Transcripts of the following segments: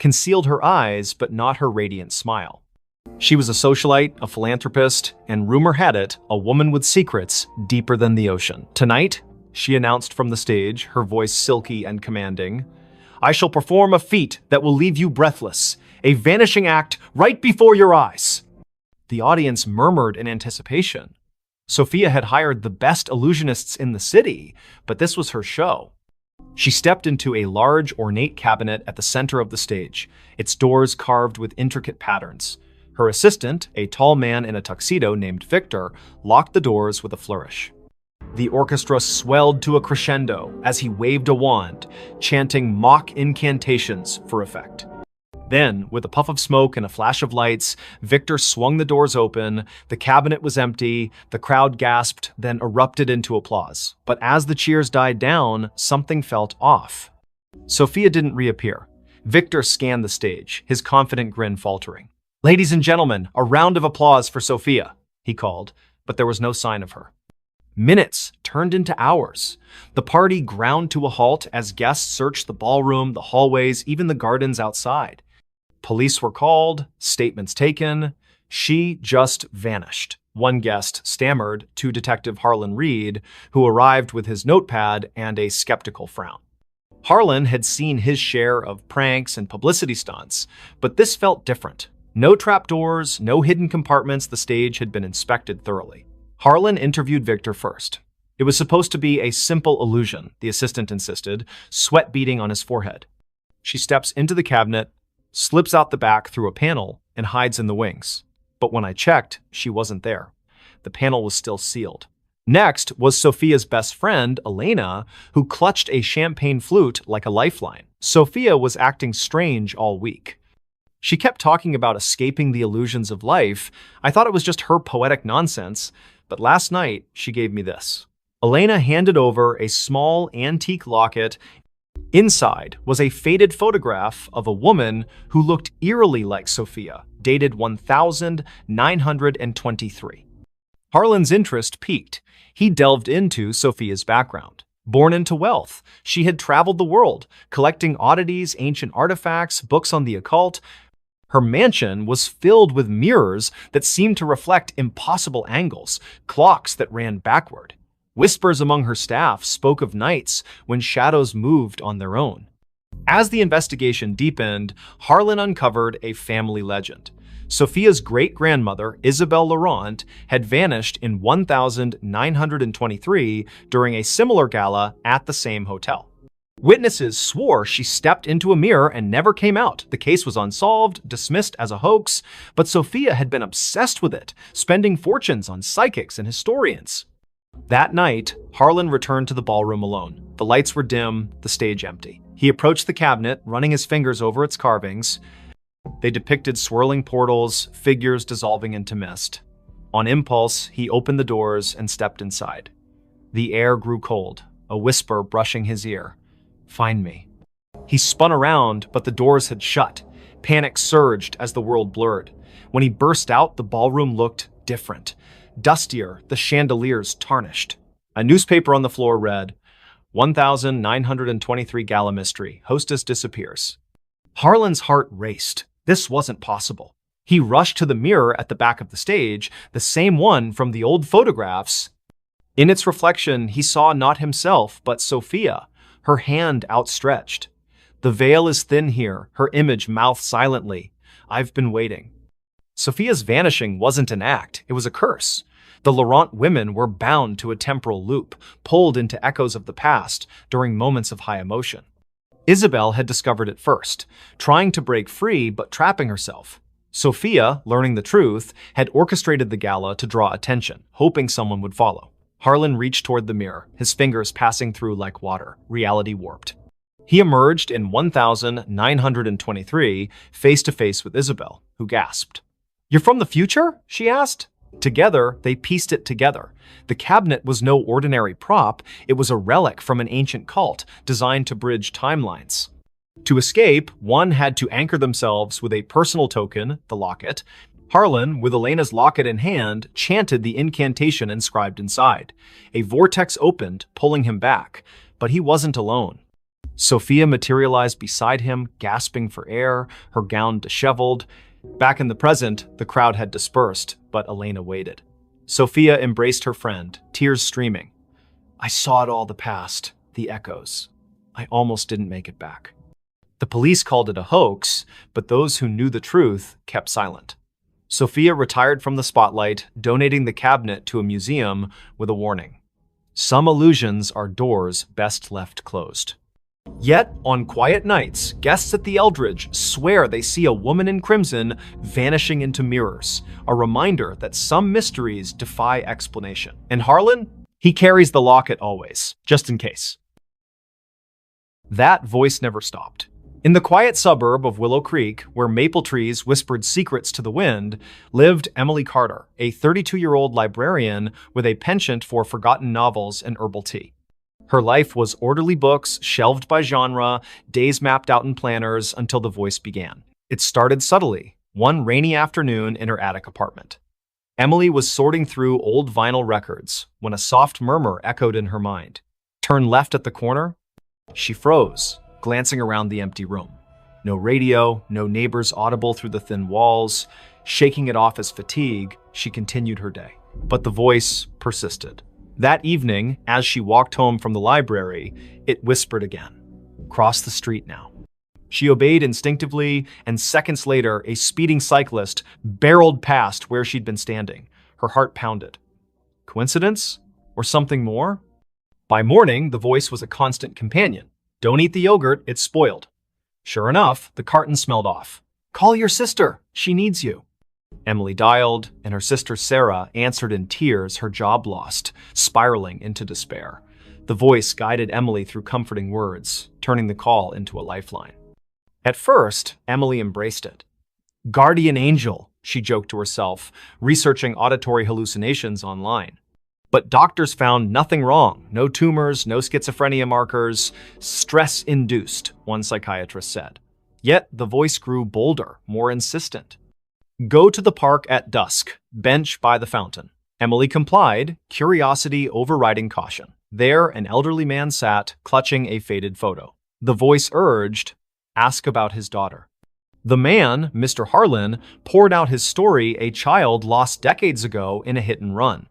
concealed her eyes but not her radiant smile. She was a socialite, a philanthropist, and rumor had it, a woman with secrets deeper than the ocean. "Tonight," she announced from the stage, her voice silky and commanding, "I shall perform a feat that will leave you breathless, a vanishing act right before your eyes." The audience murmured in anticipation. Sophia had hired the best illusionists in the city, but this was her show. She stepped into a large, ornate cabinet at the center of the stage, its doors carved with intricate patterns. Her assistant, a tall man in a tuxedo named Victor, locked the doors with a flourish. The orchestra swelled to a crescendo as he waved a wand, chanting mock incantations for effect. Then, with a puff of smoke and a flash of lights, Victor swung the doors open. The cabinet was empty, the crowd gasped, then erupted into applause. But as the cheers died down, something felt off. Sophia didn't reappear. Victor scanned the stage, his confident grin faltering. "Ladies and gentlemen, a round of applause for Sophia," he called, but there was no sign of her. Minutes turned into hours. The party ground to a halt as guests searched the ballroom, the hallways, even the gardens outside. Police were called, statements taken. She just vanished. One guest stammered to Detective Harlan Reed, who arrived with his notepad and a skeptical frown. Harlan had seen his share of pranks and publicity stunts, but this felt different. No trapdoors, no hidden compartments. The stage had been inspected thoroughly. Harlan interviewed Victor first. It was supposed to be a simple illusion, the assistant insisted, sweat beading on his forehead. She steps into the cabinet, slips out the back through a panel, and hides in the wings. But when I checked, she wasn't there. The panel was still sealed. Next was Sophia's best friend, Elena, who clutched a champagne flute like a lifeline. Sophia was acting strange all week. She kept talking about escaping the illusions of life. I thought it was just her poetic nonsense, but last night she gave me this. Elena handed over a small antique locket. Inside was a faded photograph of a woman who looked eerily like Sophia, dated 1923. Harlan's interest piqued. He delved into Sophia's background. Born into wealth, she had traveled the world, collecting oddities, ancient artifacts, books on the occult. Her mansion was filled with mirrors that seemed to reflect impossible angles, clocks that ran backward. Whispers among her staff spoke of nights when shadows moved on their own. As the investigation deepened, Harlan uncovered a family legend. Sophia's great-grandmother, Isabel Laurent, had vanished in 1923 during a similar gala at the same hotel. Witnesses swore she stepped into a mirror and never came out. The case was unsolved, dismissed as a hoax, but Sophia had been obsessed with it, spending fortunes on psychics and historians. That night, Harlan returned to the ballroom alone. The lights were dim, the stage empty. He approached the cabinet, running his fingers over its carvings. They depicted swirling portals, figures dissolving into mist. On impulse, he opened the doors and stepped inside. The air grew cold, a whisper brushing his ear. "Find me." He spun around, but the doors had shut. Panic surged as the world blurred. When he burst out, the ballroom looked different. Dustier, the chandeliers tarnished. A newspaper on the floor read, 1923 Gala Mystery, Hostess Disappears. Harlan's heart raced. This wasn't possible. He rushed to the mirror at the back of the stage, the same one from the old photographs. In its reflection, he saw not himself, but Sophia, her hand outstretched. "The veil is thin here," her image mouthed silently. "I've been waiting." Sophia's vanishing wasn't an act, it was a curse. The Laurent women were bound to a temporal loop, pulled into echoes of the past during moments of high emotion. Isabel had discovered it first, trying to break free but trapping herself. Sophia, learning the truth, had orchestrated the gala to draw attention, hoping someone would follow. Harlan reached toward the mirror, his fingers passing through like water, reality warped. He emerged in 1923, face to face with Isabel, who gasped. "You're from the future?" she asked. Together, they pieced it together. The cabinet was no ordinary prop, it was a relic from an ancient cult designed to bridge timelines. To escape, one had to anchor themselves with a personal token, the locket. Harlan, with Elena's locket in hand, chanted the incantation inscribed inside. A vortex opened, pulling him back, but he wasn't alone. Sophia materialized beside him, gasping for air, her gown disheveled. Back in the present, the crowd had dispersed, but Elena waited. Sophia embraced her friend, tears streaming. I saw it all the past, the echoes. I almost didn't make it back. The police called it a hoax, but those who knew the truth kept silent. Sophia retired from the spotlight, donating the cabinet to a museum with a warning. Some illusions are doors best left closed. Yet, on quiet nights, guests at the Eldridge swear they see a woman in crimson vanishing into mirrors, a reminder that some mysteries defy explanation. And Harlan? He carries the locket always, just in case. That voice never stopped. In the quiet suburb of Willow Creek, where maple trees whispered secrets to the wind, lived Emily Carter, a 32-year-old librarian with a penchant for forgotten novels and herbal tea. Her life was orderly books, shelved by genre, days mapped out in planners until the voice began. It started subtly, one rainy afternoon in her attic apartment. Emily was sorting through old vinyl records when a soft murmur echoed in her mind. Turn left at the corner. She froze, glancing around the empty room. No radio, no neighbors audible through the thin walls. Shaking it off as fatigue, she continued her day. But the voice persisted. That evening, as she walked home from the library, it whispered again. Cross the street now. She obeyed instinctively, and seconds later, a speeding cyclist barreled past where she'd been standing. Her heart pounded. Coincidence? Or something more? By morning, the voice was a constant companion. Don't eat the yogurt, it's spoiled. Sure enough, the carton smelled off. Call your sister, she needs you. Emily dialed, and her sister Sarah answered in tears, her job lost, spiraling into despair. The voice guided Emily through comforting words, turning the call into a lifeline. At first, Emily embraced it. Guardian angel, she joked to herself, researching auditory hallucinations online. But doctors found nothing wrong. No tumors, no schizophrenia markers. Stress-induced, one psychiatrist said. Yet the voice grew bolder, more insistent. Go to the park at dusk, bench by the fountain. Emily complied, curiosity overriding caution. There, an elderly man sat, clutching a faded photo. The voice urged, ask about his daughter. The man, Mr. Harlan, poured out his story, a child lost decades ago in a hit and run.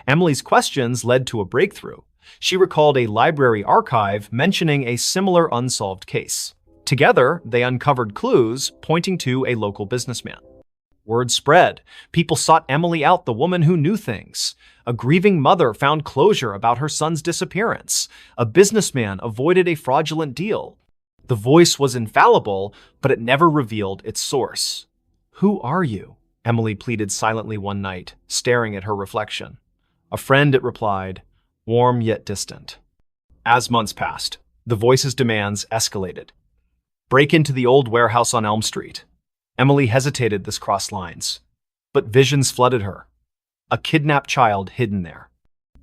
Emily's questions led to a breakthrough. She recalled a library archive mentioning a similar unsolved case. Together, they uncovered clues pointing to a local businessman. Word spread. People sought Emily out, the woman who knew things. A grieving mother found closure about her son's disappearance. A businessman avoided a fraudulent deal. The voice was infallible, but it never revealed its source. Who are you? Emily pleaded silently one night, staring at her reflection. A friend, it replied, warm yet distant. As months passed, the voice's demands escalated. Break into the old warehouse on Elm Street. Emily hesitated this crossed lines, but visions flooded her. A kidnapped child hidden there.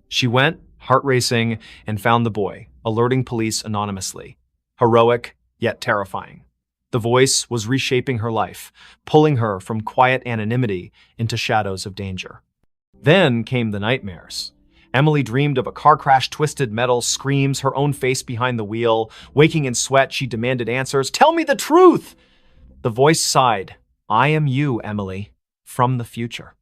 She went, heart racing, and found the boy, alerting police anonymously. Heroic, yet terrifying. The voice was reshaping her life, pulling her from quiet anonymity into shadows of danger. Then came the nightmares. Emily dreamed of a car crash, twisted metal, screams, her own face behind the wheel. Waking in sweat, she demanded answers. Tell me the truth! The voice sighed. I am you, Emily, from the future.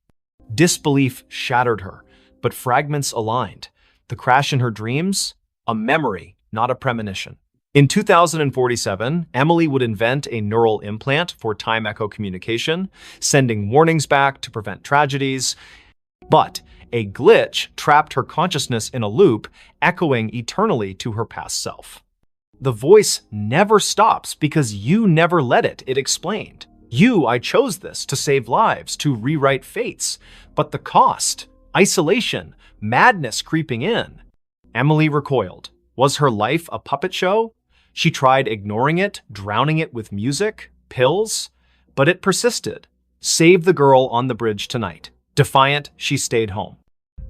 Disbelief shattered her, but fragments aligned. The crash in her dreams? A memory, not a premonition. In 2047, Emily would invent a neural implant for time echo communication, sending warnings back to prevent tragedies. But a glitch trapped her consciousness in a loop, echoing eternally to her past self. The voice never stops because you never let it, it explained. I chose this to save lives, to rewrite fates. But the cost, isolation, madness creeping in. Emily recoiled. Was her life a puppet show? She tried ignoring it, drowning it with music, pills, but it persisted. Save the girl on the bridge tonight. Defiant, she stayed home.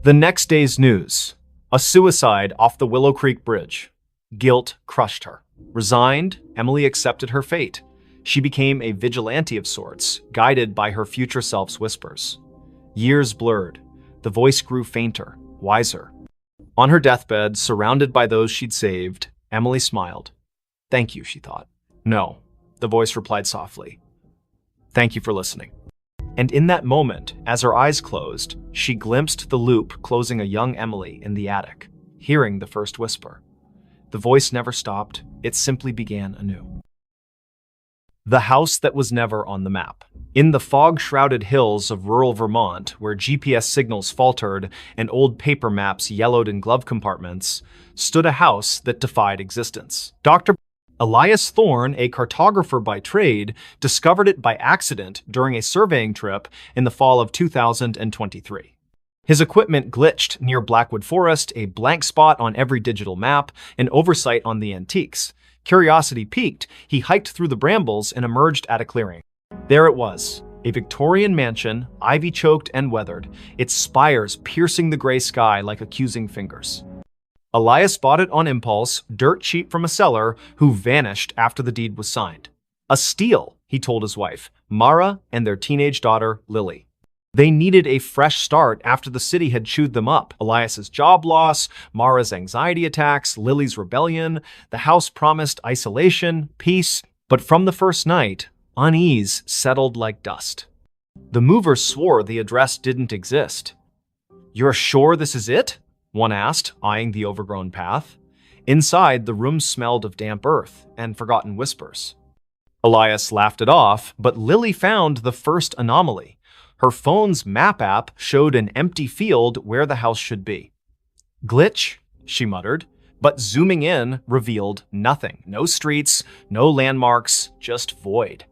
The next day's news. A suicide off the Willow Creek Bridge. Guilt crushed her. Resigned, Emily accepted her fate. She became a vigilante of sorts, guided by her future self's whispers. Years blurred. The voice grew fainter, wiser. On her deathbed, surrounded by those she'd saved, Emily smiled. Thank you, she thought. No, the voice replied softly. Thank you for listening. And in that moment, as her eyes closed, she glimpsed the loop closing a young Emily in the attic, hearing the first whisper. The voice never stopped, it simply began anew. The house that was never on the map. In the fog-shrouded hills of rural Vermont, where GPS signals faltered and old paper maps yellowed in glove compartments, stood a house that defied existence. Dr. Elias Thorne, a cartographer by trade, discovered it by accident during a surveying trip in the fall of 2023. His equipment glitched near Blackwood Forest, a blank spot on every digital map, an oversight on the antiques. Curiosity piqued, he hiked through the brambles and emerged at a clearing. There it was, a Victorian mansion, ivy-choked and weathered, its spires piercing the gray sky like accusing fingers. Elias bought it on impulse, dirt cheap from a seller who vanished after the deed was signed. A steal, he told his wife, Mara, and their teenage daughter, Lily. They needed a fresh start after the city had chewed them up. Elias's job loss, Mara's anxiety attacks, Lily's rebellion. The house promised isolation, peace, but from the first night, unease settled like dust. The movers swore the address didn't exist. "You're sure this is it?" one asked, eyeing the overgrown path. Inside, the room smelled of damp earth and forgotten whispers. Elias laughed it off, but Lily found the first anomaly. Her phone's map app showed an empty field where the house should be. "Glitch," she muttered, but zooming in revealed nothing. No streets, no landmarks, just void.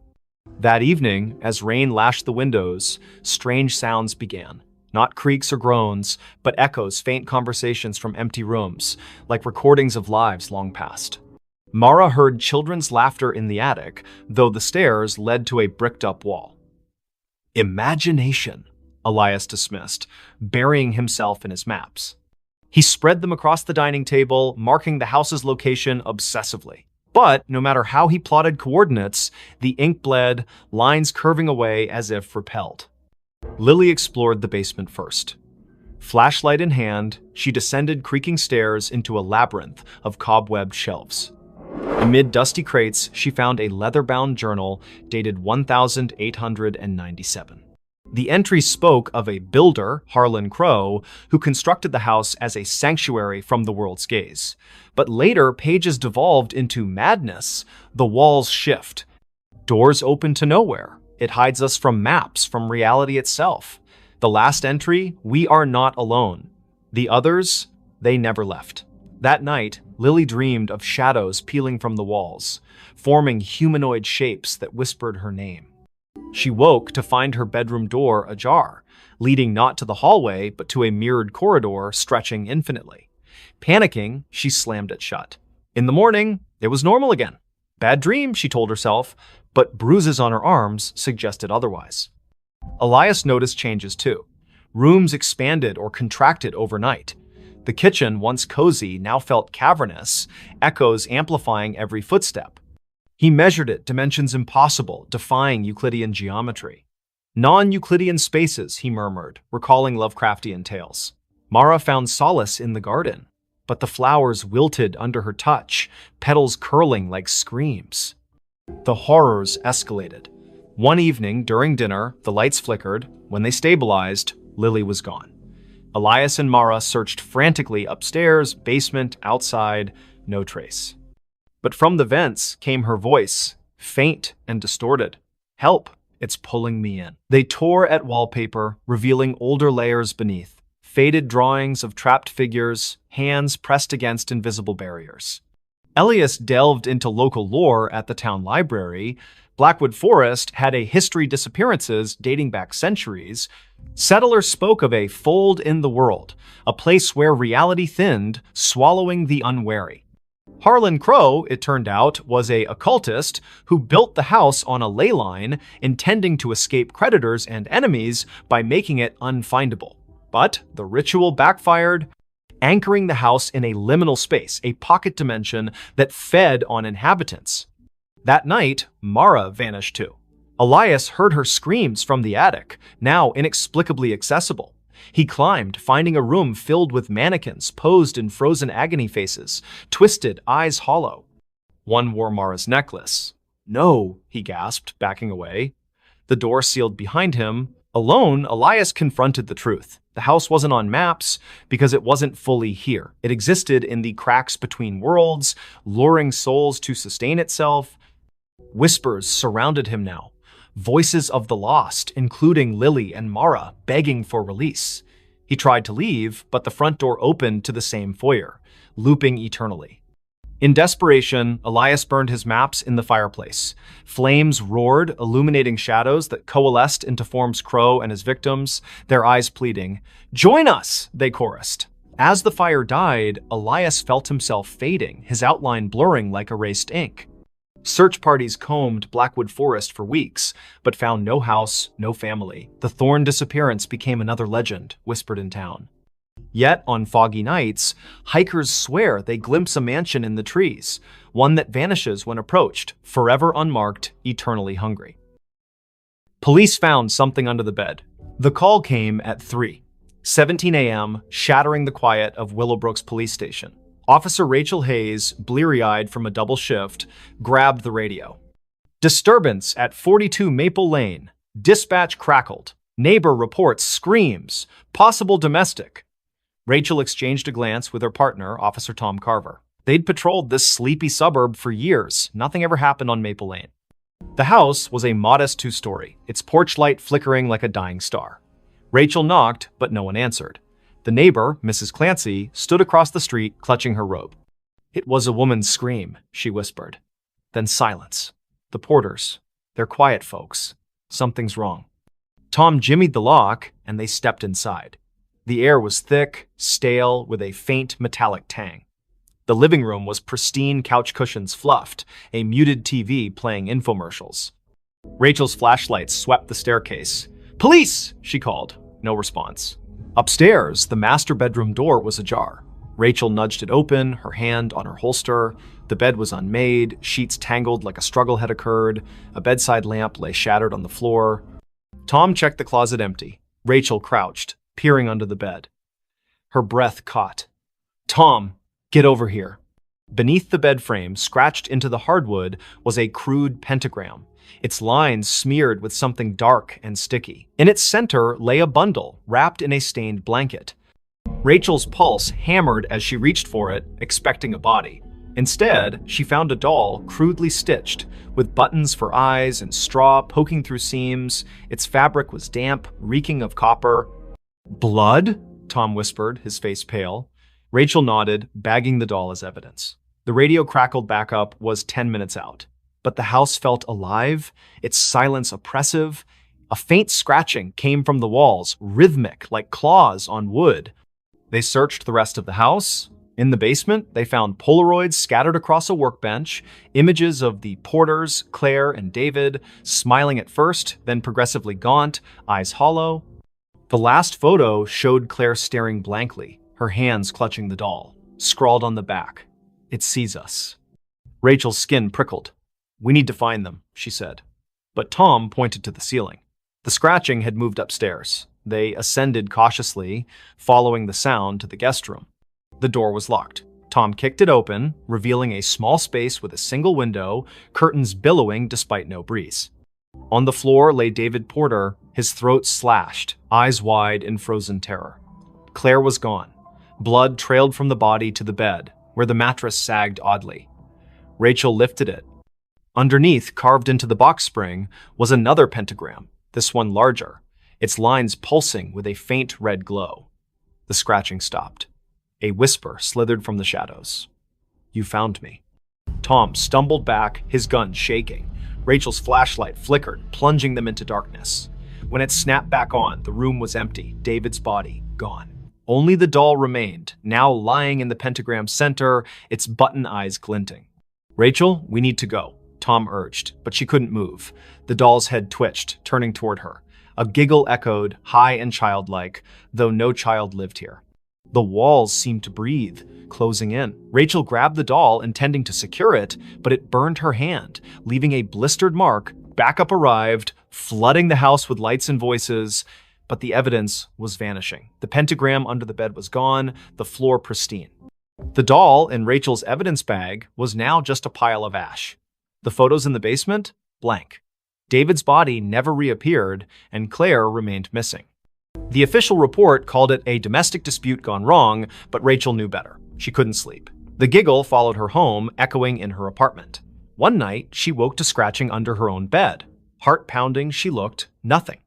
That evening, as rain lashed the windows, strange sounds began. Not creaks or groans, but echoes, faint conversations from empty rooms, like recordings of lives long past. Mara heard children's laughter in the attic, though the stairs led to a bricked-up wall. Imagination, Elias dismissed, burying himself in his maps. He spread them across the dining table, marking the house's location obsessively. But no matter how he plotted coordinates, the ink bled, lines curving away as if repelled. Lily explored the basement first. Flashlight in hand, she descended creaking stairs into a labyrinth of cobwebbed shelves. Amid dusty crates, she found a leather-bound journal dated 1897. The entry spoke of a builder, Harlan Crow, who constructed the house as a sanctuary from the world's gaze. But later, pages devolved into madness. The walls shift. Doors open to nowhere. It hides us from maps, from reality itself. The last entry, we are not alone. The others, they never left. That night, Lily dreamed of shadows peeling from the walls, forming humanoid shapes that whispered her name. She woke to find her bedroom door ajar, leading not to the hallway, but to a mirrored corridor stretching infinitely. Panicking, she slammed it shut. In the morning, it was normal again. Bad dream, she told herself, but bruises on her arms suggested otherwise. Elias noticed changes too. Rooms expanded or contracted overnight. The kitchen, once cozy, now felt cavernous, echoes amplifying every footstep. He measured it, dimensions impossible, defying Euclidean geometry. Non-Euclidean spaces, he murmured, recalling Lovecraftian tales. Mara found solace in the garden, but the flowers wilted under her touch, petals curling like screams. The horrors escalated. One evening, during dinner, the lights flickered. When they stabilized, Lily was gone. Elias and Mara searched frantically upstairs, basement, outside, no trace. But from the vents came her voice, faint and distorted. "Help, it's pulling me in." They tore at wallpaper, revealing older layers beneath. Faded drawings of trapped figures, hands pressed against invisible barriers. Elias delved into local lore at the town library. Blackwood Forest had a history of disappearances dating back centuries. Settlers spoke of a fold in the world, a place where reality thinned, swallowing the unwary. Harlan Crow, it turned out, was an occultist who built the house on a ley line, intending to escape creditors and enemies by making it unfindable. But the ritual backfired, anchoring the house in a liminal space, a pocket dimension that fed on inhabitants. That night, Mara vanished too. Elias heard her screams from the attic, now inexplicably accessible. He climbed, finding a room filled with mannequins posed in frozen agony faces, twisted, eyes hollow. One wore Mara's necklace. No, he gasped, backing away. The door sealed behind him. Alone, Elias confronted the truth. The house wasn't on maps because it wasn't fully here. It existed in the cracks between worlds, luring souls to sustain itself. Whispers surrounded him now. Voices of the lost, including Lily and Mara, begging for release. He tried to leave, but the front door opened to the same foyer, looping eternally. In desperation, Elias burned his maps in the fireplace. Flames roared, illuminating shadows that coalesced into forms Crow and his victims, their eyes pleading. "Join us!" they chorused. As the fire died, Elias felt himself fading, his outline blurring like erased ink. Search parties combed Blackwood Forest for weeks, but found no house, no family. The Thorn disappearance became another legend, whispered in town. Yet, on foggy nights, hikers swear they glimpse a mansion in the trees, one that vanishes when approached, forever unmarked, eternally hungry. Police found something under the bed. The call came at 3:17 a.m., shattering the quiet of Willowbrook's police station. Officer Rachel Hayes, bleary-eyed from a double shift, grabbed the radio. "Disturbance at 42 Maple Lane. Dispatch crackled. Neighbor reports screams. Possible domestic." Rachel exchanged a glance with her partner, Officer Tom Carver. They'd patrolled this sleepy suburb for years. Nothing ever happened on Maple Lane. The house was a modest two-story, its porch light flickering like a dying star. Rachel knocked, but no one answered. The neighbor, Mrs. Clancy, stood across the street, clutching her robe. "It was a woman's scream," she whispered. Then silence. The porters. They're quiet folks. Something's wrong. Tom jimmied the lock, and they stepped inside. The air was thick, stale, with a faint metallic tang. The living room was pristine, couch cushions fluffed, a muted TV playing infomercials. Rachel's flashlight swept the staircase. "Police!" she called. No response. Upstairs, the master bedroom door was ajar. Rachel nudged it open, her hand on her holster. The bed was unmade, sheets tangled like a struggle had occurred. A bedside lamp lay shattered on the floor. Tom checked the closet empty. Rachel crouched, peering under the bed. Her breath caught. "Tom, get over here." Beneath the bed frame, scratched into the hardwood, was a crude pentagram, its lines smeared with something dark and sticky. In its center lay a bundle, wrapped in a stained blanket. Rachel's pulse hammered as she reached for it, expecting a body. Instead, she found a doll crudely stitched, with buttons for eyes and straw poking through seams. Its fabric was damp, reeking of copper. "Blood?" Tom whispered, his face pale. Rachel nodded, bagging the doll as evidence. The radio crackled back up, was 10 minutes out. But the house felt alive, its silence oppressive. A faint scratching came from the walls, rhythmic like claws on wood. They searched the rest of the house. In the basement, they found Polaroids scattered across a workbench, images of the Porters, Claire and David, smiling at first, then progressively gaunt, eyes hollow. The last photo showed Claire staring blankly, her hands clutching the doll. Scrawled on the back, "It sees us." Rachel's skin prickled. "We need to find them," she said. But Tom pointed to the ceiling. The scratching had moved upstairs. They ascended cautiously, following the sound to the guest room. The door was locked. Tom kicked it open, revealing a small space with a single window, curtains billowing despite no breeze. On the floor lay David Porter, his throat slashed, eyes wide in frozen terror. Claire was gone. Blood trailed from the body to the bed, where the mattress sagged oddly. Rachel lifted it. Underneath, carved into the box spring, was another pentagram, this one larger, its lines pulsing with a faint red glow. The scratching stopped. A whisper slithered from the shadows. "You found me." Tom stumbled back, his gun shaking. Rachel's flashlight flickered, plunging them into darkness. When it snapped back on, the room was empty, David's body gone. Only the doll remained, now lying in the pentagram's center, its button eyes glinting. "Rachel, we need to go," Tom urged, but she couldn't move. The doll's head twitched, turning toward her. A giggle echoed, high and childlike, though no child lived here. The walls seemed to breathe, closing in. Rachel grabbed the doll, intending to secure it, but it burned her hand, leaving a blistered mark. Backup arrived, flooding the house with lights and voices, but the evidence was vanishing. The pentagram under the bed was gone, the floor pristine. The doll in Rachel's evidence bag was now just a pile of ash. The photos in the basement? Blank. David's body never reappeared, and Claire remained missing. The official report called it a domestic dispute gone wrong, but Rachel knew better. She couldn't sleep. The giggle followed her home, echoing in her apartment. One night, she woke to scratching under her own bed. Heart pounding, she looked, nothing.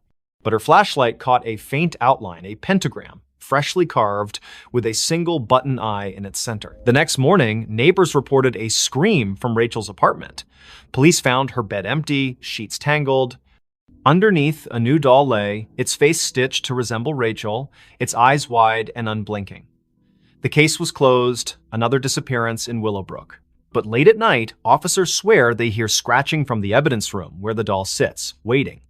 But her flashlight caught a faint outline, a pentagram, freshly carved, with a single button eye in its center. The next morning, neighbors reported a scream from Rachel's apartment. Police found her bed empty, sheets tangled. Underneath, a new doll lay, its face stitched to resemble Rachel, its eyes wide and unblinking. The case was closed, another disappearance in Willowbrook. But late at night, officers swear they hear scratching from the evidence room where the doll sits, waiting.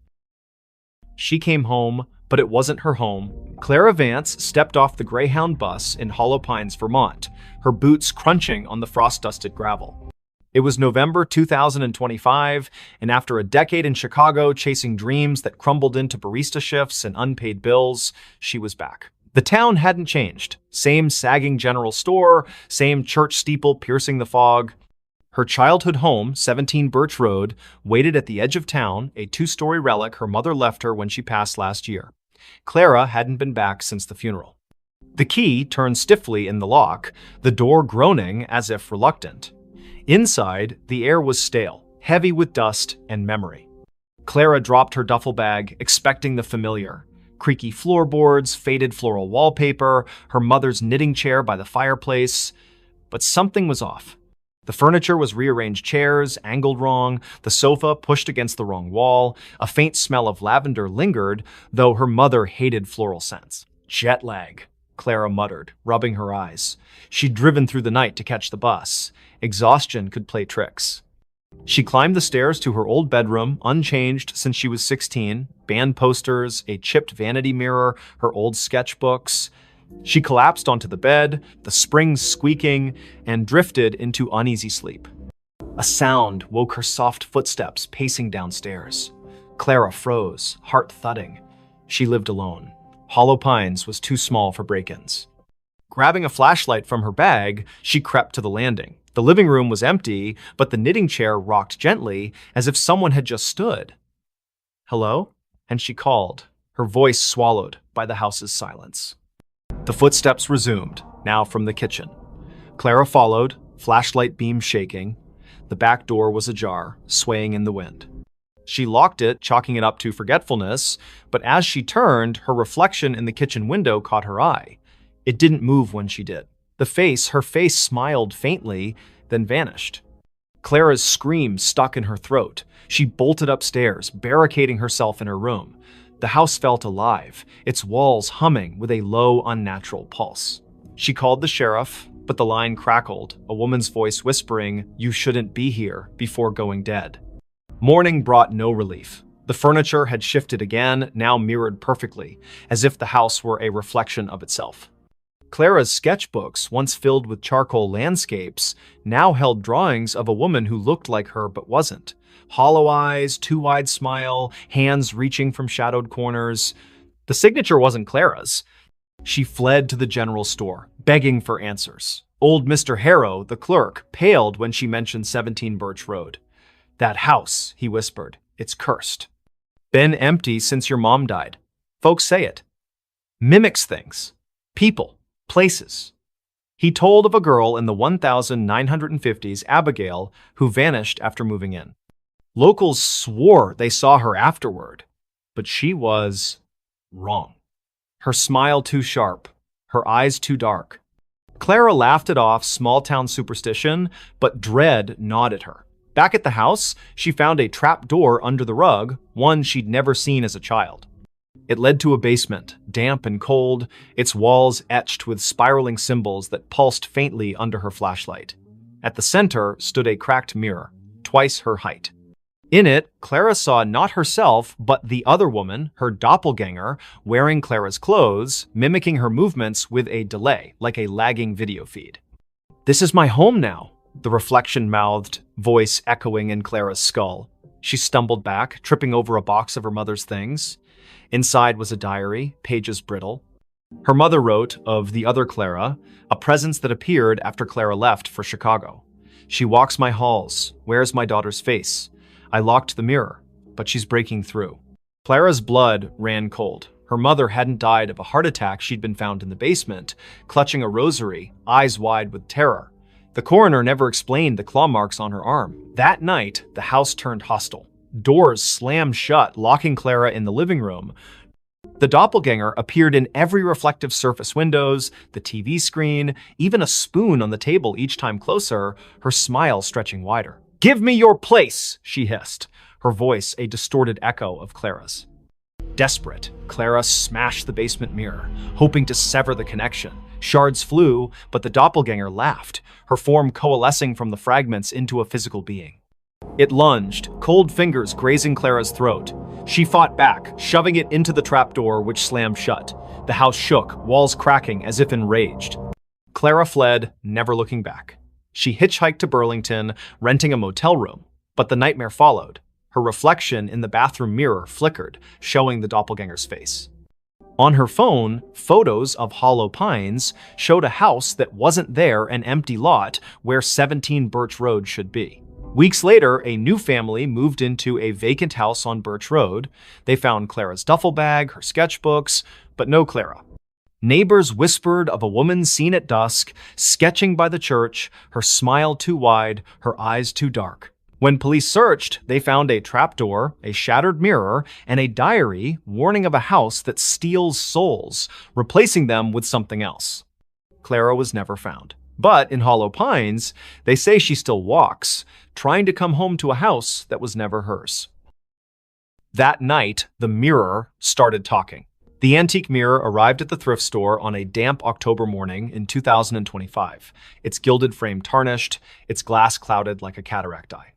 She came home, but it wasn't her home. Clara Vance stepped off the Greyhound bus in Hollow Pines, Vermont, her boots crunching on the frost-dusted gravel. It was November 2025, and after a decade in Chicago chasing dreams that crumbled into barista shifts and unpaid bills, she was back. The town hadn't changed. Same sagging general store, same church steeple piercing the fog. Her childhood home, 17 Birch Road, waited at the edge of town, a two-story relic her mother left her when she passed last year. Clara hadn't been back since the funeral. The key turned stiffly in the lock, the door groaning as if reluctant. Inside, the air was stale, heavy with dust and memory. Clara dropped her duffel bag, expecting the familiar. Creaky floorboards, faded floral wallpaper, her mother's knitting chair by the fireplace. But something was off. The furniture was rearranged chairs, angled wrong, the sofa pushed against the wrong wall. A faint smell of lavender lingered, though her mother hated floral scents. Jet lag, Clara muttered, rubbing her eyes. She'd driven through the night to catch the bus. Exhaustion could play tricks. She climbed the stairs to her old bedroom, unchanged since she was 16, band posters, a chipped vanity mirror, her old sketchbooks. She collapsed onto the bed, the springs squeaking, and drifted into uneasy sleep. A sound woke her soft footsteps pacing downstairs. Clara froze, heart thudding. She lived alone. Hollow Pines was too small for break-ins. Grabbing a flashlight from her bag, she crept to the landing. The living room was empty, but the knitting chair rocked gently, as if someone had just stood. "Hello?" And she called, her voice swallowed by the house's silence. The footsteps resumed, now from the kitchen. Clara followed, flashlight beam shaking. The back door was ajar, swaying in the wind. She locked it, chalking it up to forgetfulness, but as she turned, her reflection in the kitchen window caught her eye. It didn't move when she did. Her face smiled faintly, then vanished. Clara's scream stuck in her throat. She bolted upstairs, barricading herself in her room. The house felt alive, its walls humming with a low, unnatural pulse. She called the sheriff, but the line crackled, a woman's voice whispering, "You shouldn't be here," before going dead. Morning brought no relief. The furniture had shifted again, now mirrored perfectly, as if the house were a reflection of itself. Clara's sketchbooks, once filled with charcoal landscapes, now held drawings of a woman who looked like her but wasn't. Hollow eyes, too wide smile, hands reaching from shadowed corners. The signature wasn't Clara's. She fled to the general store, begging for answers. Old Mr. Harrow, the clerk, paled when she mentioned 17 Birch Road. "That house," he whispered, "it's cursed. Been empty since your mom died. Folks say it. Mimics things. People. Places." He told of a girl in the 1950s, Abigail, who vanished after moving in. Locals swore they saw her afterward, but she was wrong. Her smile too sharp, her eyes too dark. Clara laughed it off small-town superstition, but dread gnawed at her. Back at the house, she found a trap door under the rug, one she'd never seen as a child. It led to a basement, damp and cold, its walls etched with spiraling symbols that pulsed faintly under her flashlight. At the center stood a cracked mirror, twice her height. In it, Clara saw not herself, but the other woman, her doppelganger, wearing Clara's clothes, mimicking her movements with a delay, like a lagging video feed. "This is my home now," the reflection mouthed, voice echoing in Clara's skull. She stumbled back, tripping over a box of her mother's things. Inside was a diary, pages brittle. Her mother wrote of the other Clara, a presence that appeared after Clara left for Chicago. She walks my halls, wears my daughter's face. I locked the mirror, but she's breaking through. Clara's blood ran cold. Her mother hadn't died of a heart attack. She'd been found in the basement, clutching a rosary, eyes wide with terror. The coroner never explained the claw marks on her arm. That night, the house turned hostile. Doors slammed shut, locking Clara in the living room. The doppelganger appeared in every reflective surface: windows, the TV screen, even a spoon on the table each time closer, her smile stretching wider. "Give me your place," she hissed, her voice a distorted echo of Clara's. Desperate, Clara smashed the basement mirror, hoping to sever the connection. Shards flew, but the doppelganger laughed, her form coalescing from the fragments into a physical being. It lunged, cold fingers grazing Clara's throat. She fought back, shoving it into the trapdoor, which slammed shut. The house shook, walls cracking as if enraged. Clara fled, never looking back. She hitchhiked to Burlington, renting a motel room. But the nightmare followed. Her reflection in the bathroom mirror flickered, showing the doppelganger's face. On her phone, photos of Hollow Pines showed a house that wasn't there, an empty lot where 17 Birch Road should be. Weeks later, a new family moved into a vacant house on Birch Road. They found Clara's duffel bag, her sketchbooks, but no Clara. Neighbors whispered of a woman seen at dusk, sketching by the church, her smile too wide, her eyes too dark. When police searched, they found a trapdoor, a shattered mirror, and a diary warning of a house that steals souls, replacing them with something else. Clara was never found. But in Hollow Pines, they say she still walks, trying to come home to a house that was never hers. That night, the mirror started talking. The antique mirror arrived at the thrift store on a damp October morning in 2025, its gilded frame tarnished, its glass clouded like a cataract eye.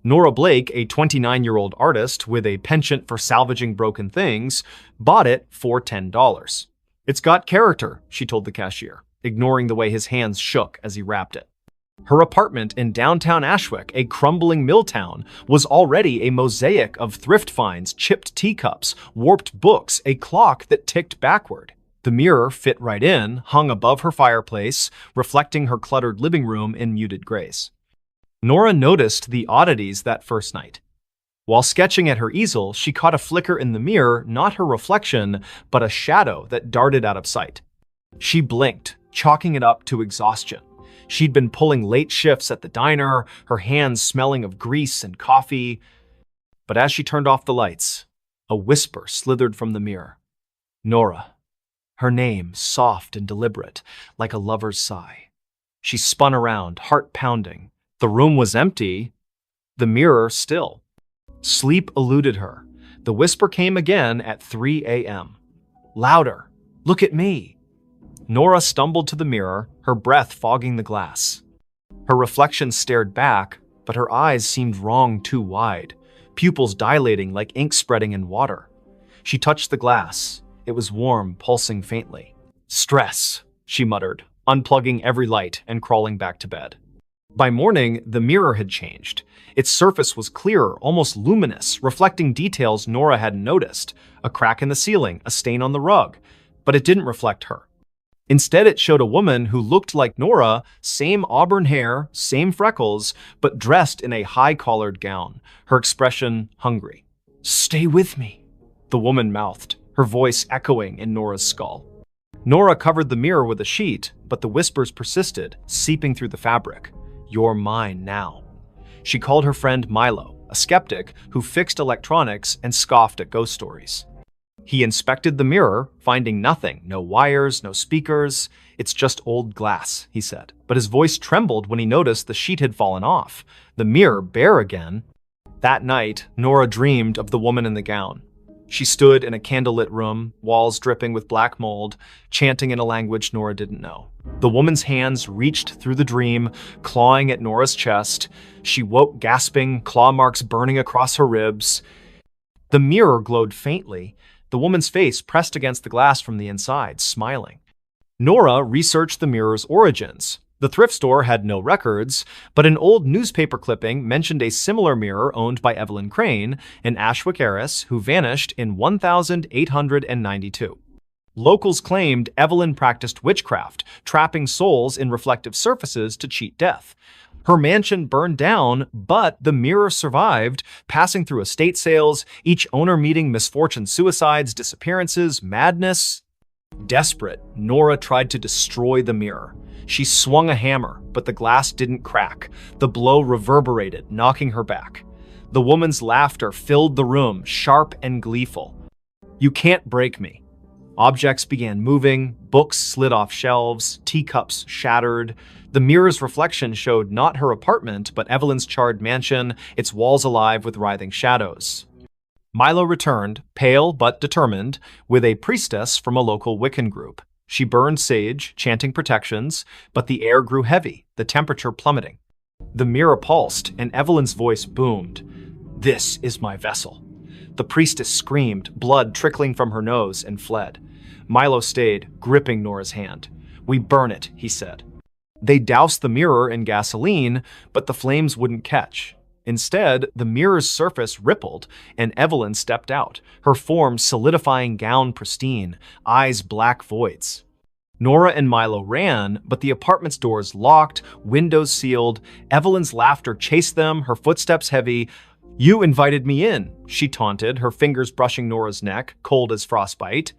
Nora Blake, a 29-year-old artist with a penchant for salvaging broken things, bought it for $10. "It's got character," she told the cashier, ignoring the way his hands shook as he wrapped it. Her apartment in downtown Ashwick, a crumbling mill town, was already a mosaic of thrift finds, chipped teacups, warped books, a clock that ticked backward. The mirror fit right in, hung above her fireplace, reflecting her cluttered living room in muted grays. Nora noticed the oddities that first night. While sketching at her easel, she caught a flicker in the mirror, not her reflection, but a shadow that darted out of sight. She blinked, chalking it up to exhaustion. She'd been pulling late shifts at the diner, her hands smelling of grease and coffee. But as she turned off the lights, a whisper slithered from the mirror. Nora. Her name, soft and deliberate, like a lover's sigh. She spun around, heart pounding. The room was empty, the mirror still. Sleep eluded her. The whisper came again at 3 a.m. Louder. Look at me. Nora stumbled to the mirror, her breath fogging the glass. Her reflection stared back, but her eyes seemed wrong too wide, pupils dilating like ink spreading in water. She touched the glass. It was warm, pulsing faintly. Stress, she muttered, unplugging every light and crawling back to bed. By morning, the mirror had changed. Its surface was clearer, almost luminous, reflecting details Nora hadn't noticed. A crack in the ceiling, a stain on the rug. But it didn't reflect her. Instead, it showed a woman who looked like Nora, same auburn hair, same freckles, but dressed in a high-collared gown, her expression hungry. "Stay with me," the woman mouthed, her voice echoing in Nora's skull. Nora covered the mirror with a sheet, but the whispers persisted, seeping through the fabric. "You're mine now." She called her friend Milo, a skeptic who fixed electronics and scoffed at ghost stories. He inspected the mirror, finding nothing, no wires, no speakers. "It's just old glass," he said. But his voice trembled when he noticed the sheet had fallen off, the mirror bare again. That night, Nora dreamed of the woman in the gown. She stood in a candlelit room, walls dripping with black mold, chanting in a language Nora didn't know. The woman's hands reached through the dream, clawing at Nora's chest. She woke gasping, claw marks burning across her ribs. The mirror glowed faintly, the woman's face pressed against the glass from the inside, smiling. Nora researched the mirror's origins. The thrift store had no records, but an old newspaper clipping mentioned a similar mirror owned by Evelyn Crane, an Ashwick heiress who vanished in 1892. Locals claimed Evelyn practiced witchcraft, trapping souls in reflective surfaces to cheat death. Her mansion burned down, but the mirror survived, passing through estate sales, each owner meeting misfortune, suicides, disappearances, madness. Desperate, Nora tried to destroy the mirror. She swung a hammer, but the glass didn't crack. The blow reverberated, knocking her back. The woman's laughter filled the room, sharp and gleeful. "You can't break me." Objects began moving, books slid off shelves, teacups shattered. The mirror's reflection showed not her apartment, but Evelyn's charred mansion, its walls alive with writhing shadows. Milo returned, pale but determined, with a priestess from a local Wiccan group. She burned sage, chanting protections, but the air grew heavy, the temperature plummeting. The mirror pulsed, and Evelyn's voice boomed. "This is my vessel." The priestess screamed, blood trickling from her nose, and fled. Milo stayed, gripping Nora's hand. "We burn it," he said. They doused the mirror in gasoline, but the flames wouldn't catch. Instead, the mirror's surface rippled, and Evelyn stepped out, her form solidifying, gown pristine, eyes black voids. Nora and Milo ran, but the apartment's doors locked, windows sealed. Evelyn's laughter chased them, her footsteps heavy. "You invited me in," she taunted, her fingers brushing Nora's neck, cold as frostbite.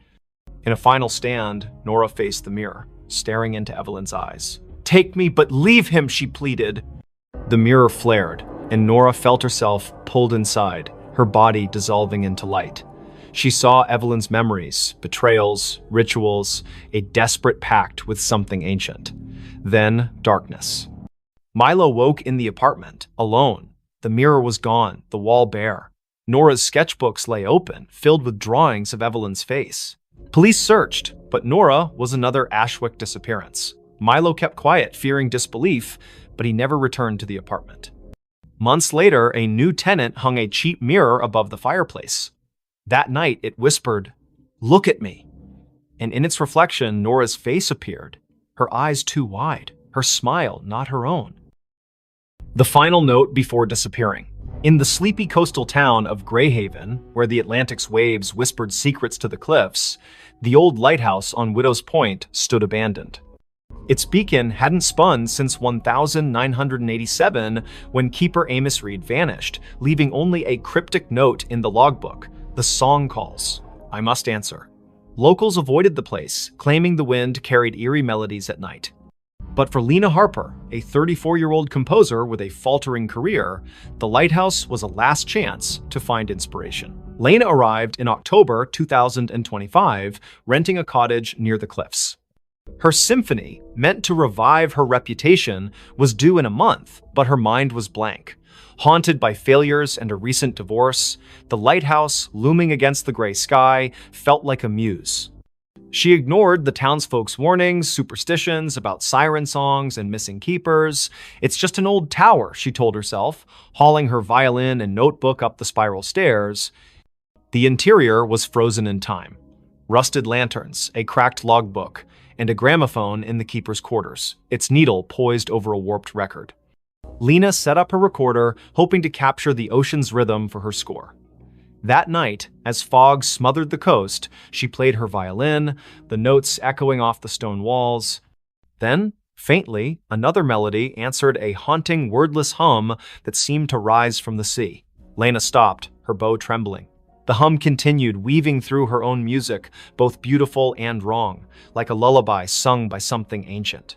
In a final stand, Nora faced the mirror, staring into Evelyn's eyes. "Take me, but leave him," she pleaded. The mirror flared, and Nora felt herself pulled inside, her body dissolving into light. She saw Evelyn's memories, betrayals, rituals, a desperate pact with something ancient. Then, darkness. Milo woke in the apartment, alone. The mirror was gone, the wall bare. Nora's sketchbooks lay open, filled with drawings of Evelyn's face. Police searched, but Nora was another Ashwick disappearance. Milo kept quiet, fearing disbelief, but he never returned to the apartment. Months later, a new tenant hung a cheap mirror above the fireplace. That night, it whispered, "Look at me." And in its reflection, Nora's face appeared, her eyes too wide, her smile not her own. The final note before disappearing. In the sleepy coastal town of Greyhaven, where the Atlantic's waves whispered secrets to the cliffs, the old lighthouse on Widow's Point stood abandoned. Its beacon hadn't spun since 1987, when keeper Amos Reed vanished, leaving only a cryptic note in the logbook. The song calls. I must answer. Locals avoided the place, claiming the wind carried eerie melodies at night. But for Lena Harper, a 34-year-old composer with a faltering career, the lighthouse was a last chance to find inspiration. Lena arrived in October 2025, renting a cottage near the cliffs. Her symphony, meant to revive her reputation, was due in a month, but her mind was blank. Haunted by failures and a recent divorce, the lighthouse, looming against the gray sky, felt like a muse. She ignored the townsfolk's warnings, superstitions about siren songs and missing keepers. "It's just an old tower," she told herself, hauling her violin and notebook up the spiral stairs. The interior was frozen in time. Rusted lanterns, a cracked logbook, and a gramophone in the keeper's quarters, its needle poised over a warped record. Lena set up her recorder, hoping to capture the ocean's rhythm for her score. That night, as fog smothered the coast, she played her violin, the notes echoing off the stone walls. Then, faintly, another melody answered a haunting, wordless hum that seemed to rise from the sea. Lena stopped, her bow trembling. The hum continued, weaving through her own music, both beautiful and wrong, like a lullaby sung by something ancient.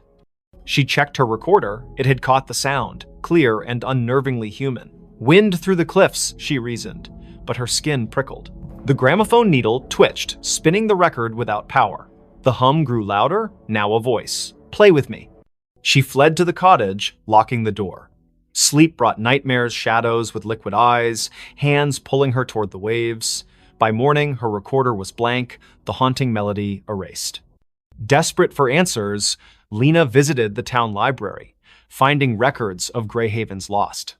She checked her recorder. It had caught the sound, clear and unnervingly human. "Wind through the cliffs," she reasoned, but her skin prickled. The gramophone needle twitched, spinning the record without power. The hum grew louder, now a voice. "Play with me." She fled to the cottage, locking the door. Sleep brought nightmares, shadows with liquid eyes, hands pulling her toward the waves. By morning, her recorder was blank, the haunting melody erased. Desperate for answers, Lena visited the town library, finding records of Greyhaven's lost.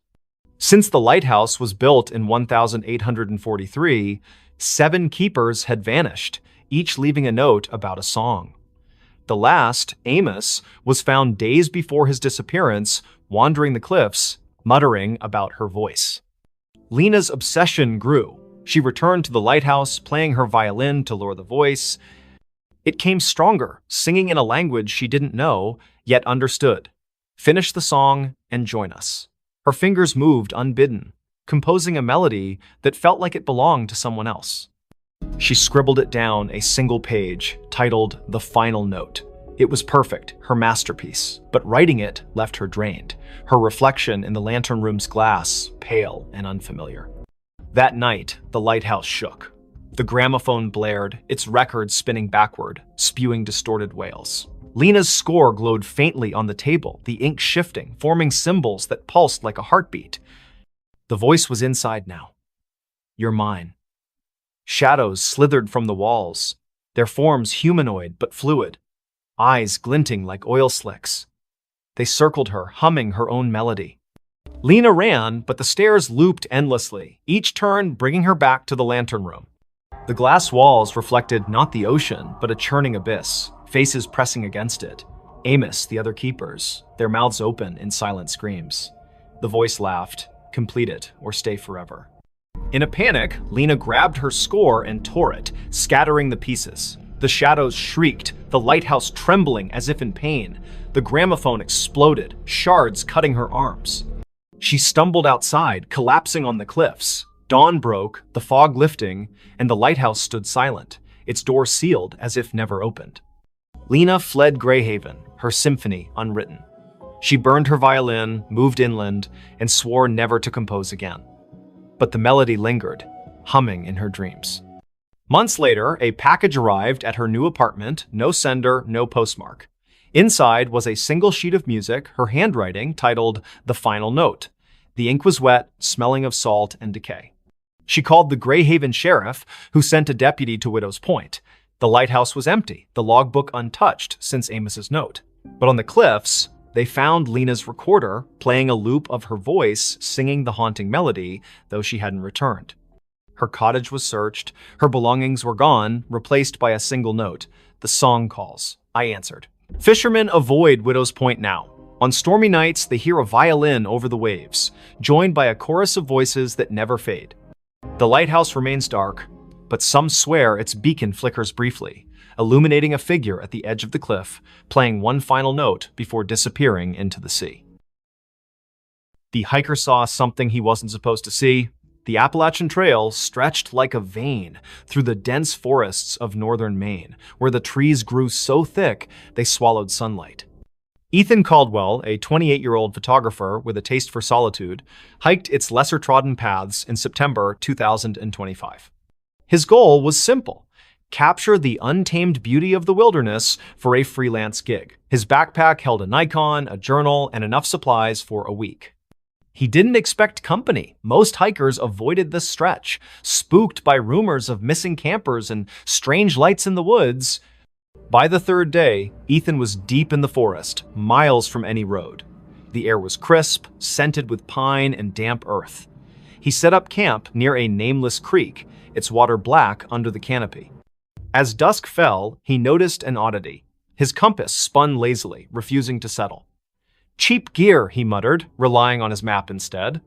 Since the lighthouse was built in 1843, 7 keepers had vanished, each leaving a note about a song. The last, Amos, was found days before his disappearance, wandering the cliffs, muttering about her voice. Lena's obsession grew. She returned to the lighthouse, playing her violin to lure the voice. It came stronger, singing in a language she didn't know, yet understood. Finish the song and join us. Her fingers moved unbidden, composing a melody that felt like it belonged to someone else. She scribbled it down a single page, titled The Final Note. It was perfect, her masterpiece, but writing it left her drained, her reflection in the lantern room's glass pale and unfamiliar. That night, the lighthouse shook. The gramophone blared, its record spinning backward, spewing distorted wails. Lena's score glowed faintly on the table, the ink shifting, forming symbols that pulsed like a heartbeat. The voice was inside now. You're mine. Shadows slithered from the walls, their forms humanoid but fluid, eyes glinting like oil slicks. They circled her, humming her own melody. Lena ran, but the stairs looped endlessly, each turn bringing her back to the lantern room. The glass walls reflected not the ocean, but a churning abyss, faces pressing against it. Amos, the other keepers, their mouths open in silent screams. The voice laughed, complete it or stay forever. In a panic, Lena grabbed her score and tore it, scattering the pieces. The shadows shrieked, the lighthouse trembling as if in pain. The gramophone exploded, shards cutting her arms. She stumbled outside, collapsing on the cliffs. Dawn broke, the fog lifting, and the lighthouse stood silent, its door sealed as if never opened. Lena fled Greyhaven, her symphony unwritten. She burned her violin, moved inland, and swore never to compose again. But the melody lingered, humming in her dreams. Months later, a package arrived at her new apartment, no sender, no postmark. Inside was a single sheet of music, her handwriting titled The Final Note. The ink was wet, smelling of salt and decay. She called the Greyhaven sheriff, who sent a deputy to Widow's Point. The lighthouse was empty, the logbook untouched since Amos's note. But on the cliffs, they found Lena's recorder, playing a loop of her voice singing the haunting melody, though she hadn't returned. Her cottage was searched, her belongings were gone, replaced by a single note. The song calls. I answered. Fishermen avoid Widow's Point now. On stormy nights, they hear a violin over the waves, joined by a chorus of voices that never fade. The lighthouse remains dark, but some swear its beacon flickers briefly, illuminating a figure at the edge of the cliff, playing one final note before disappearing into the sea. The hiker saw something he wasn't supposed to see. The Appalachian Trail stretched like a vein through the dense forests of northern Maine, where the trees grew so thick they swallowed sunlight. Ethan Caldwell, a 28-year-old photographer with a taste for solitude, hiked its lesser-trodden paths in September 2025. His goal was simple: capture the untamed beauty of the wilderness for a freelance gig. His backpack held a Nikon, a journal, and enough supplies for a week. He didn't expect company. Most hikers avoided this stretch, spooked by rumors of missing campers and strange lights in the woods. By the third day, Ethan was deep in the forest, miles from any road. The air was crisp, scented with pine and damp earth. He set up camp near a nameless creek, its water black under the canopy. As dusk fell, he noticed an oddity. His compass spun lazily, refusing to settle. Cheap gear, he muttered, relying on his map instead.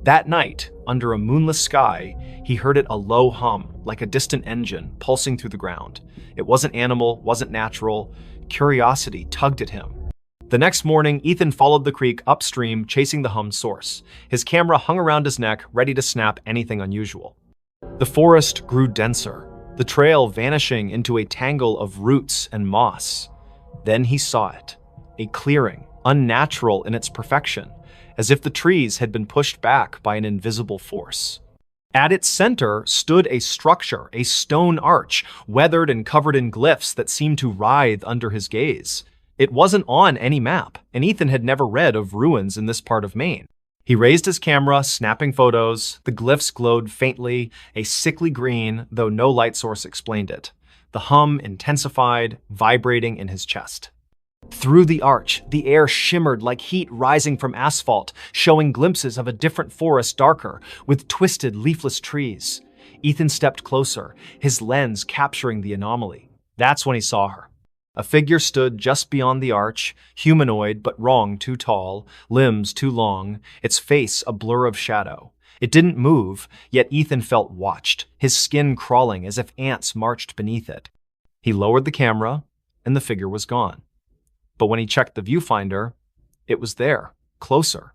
That night, under a moonless sky, he heard it a low hum, like a distant engine pulsing through the ground. It wasn't animal, wasn't natural. Curiosity tugged at him. The next morning, Ethan followed the creek upstream, chasing the hum's source. His camera hung around his neck, ready to snap anything unusual. The forest grew denser, the trail vanishing into a tangle of roots and moss. Then he saw it, a clearing, unnatural in its perfection, as if the trees had been pushed back by an invisible force. At its center stood a structure, a stone arch, weathered and covered in glyphs that seemed to writhe under his gaze. It wasn't on any map, and Ethan had never read of ruins in this part of Maine. He raised his camera, snapping photos. The glyphs glowed faintly, a sickly green, though no light source explained it. The hum intensified, vibrating in his chest. Through the arch, the air shimmered like heat rising from asphalt, showing glimpses of a different forest darker, with twisted, leafless trees. Ethan stepped closer, his lens capturing the anomaly. That's when he saw her. A figure stood just beyond the arch, humanoid but wrong too tall, limbs too long, its face a blur of shadow. It didn't move, yet Ethan felt watched, his skin crawling as if ants marched beneath it. He lowered the camera, and the figure was gone. But when he checked the viewfinder, it was there, closer.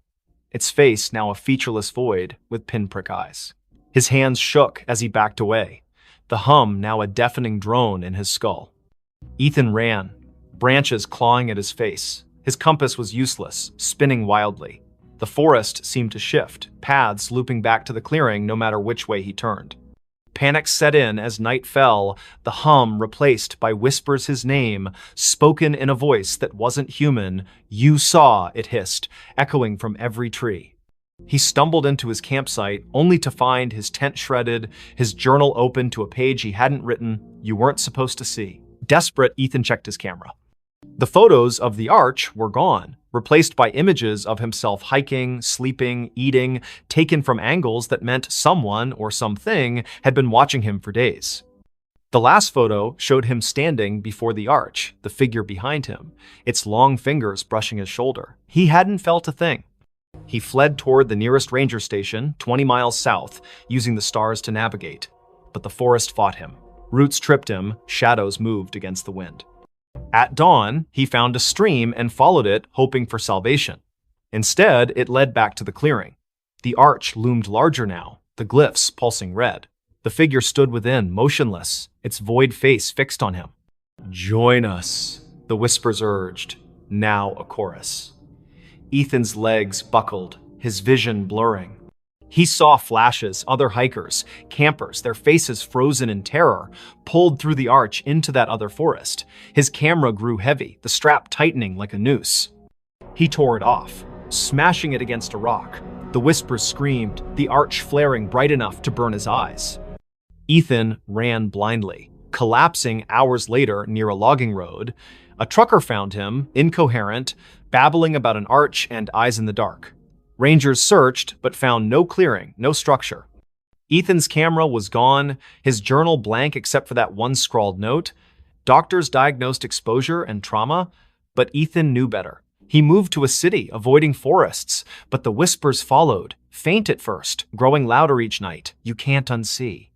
Its face now a featureless void with pinprick eyes. His hands shook as he backed away, the hum now a deafening drone in his skull. Ethan ran, branches clawing at his face. His compass was useless, spinning wildly. The forest seemed to shift, paths looping back to the clearing no matter which way he turned. Panic set in as night fell, the hum replaced by whispers his name, spoken in a voice that wasn't human. "You saw," it hissed, echoing from every tree. He stumbled into his campsite, only to find his tent shredded, his journal open to a page he hadn't written. You weren't supposed to see. Desperate, Ethan checked his camera. The photos of the arch were gone, replaced by images of himself hiking, sleeping, eating, taken from angles that meant someone or something had been watching him for days. The last photo showed him standing before the arch, the figure behind him, its long fingers brushing his shoulder. He hadn't felt a thing. He fled toward the nearest ranger station, 20 miles south, using the stars to navigate. But the forest fought him. Roots tripped him, shadows moved against the wind. At dawn, he found a stream and followed it, hoping for salvation. Instead, it led back to the clearing. The arch loomed larger now, the glyphs pulsing red. The figure stood within, motionless, its void face fixed on him. "Join us," the whispers urged, now a chorus. Ethan's legs buckled, his vision blurring. He saw flashes, other hikers, campers, their faces frozen in terror, pulled through the arch into that other forest. His camera grew heavy, the strap tightening like a noose. He tore it off, smashing it against a rock. The whispers screamed, the arch flaring bright enough to burn his eyes. Ethan ran blindly, collapsing hours later near a logging road. A trucker found him, incoherent, babbling about an arch and eyes in the dark. Rangers searched, but found no clearing, no structure. Ethan's camera was gone, his journal blank except for that one scrawled note. Doctors diagnosed exposure and trauma, but Ethan knew better. He moved to a city, avoiding forests, but the whispers followed, faint at first, growing louder each night. You can't unsee.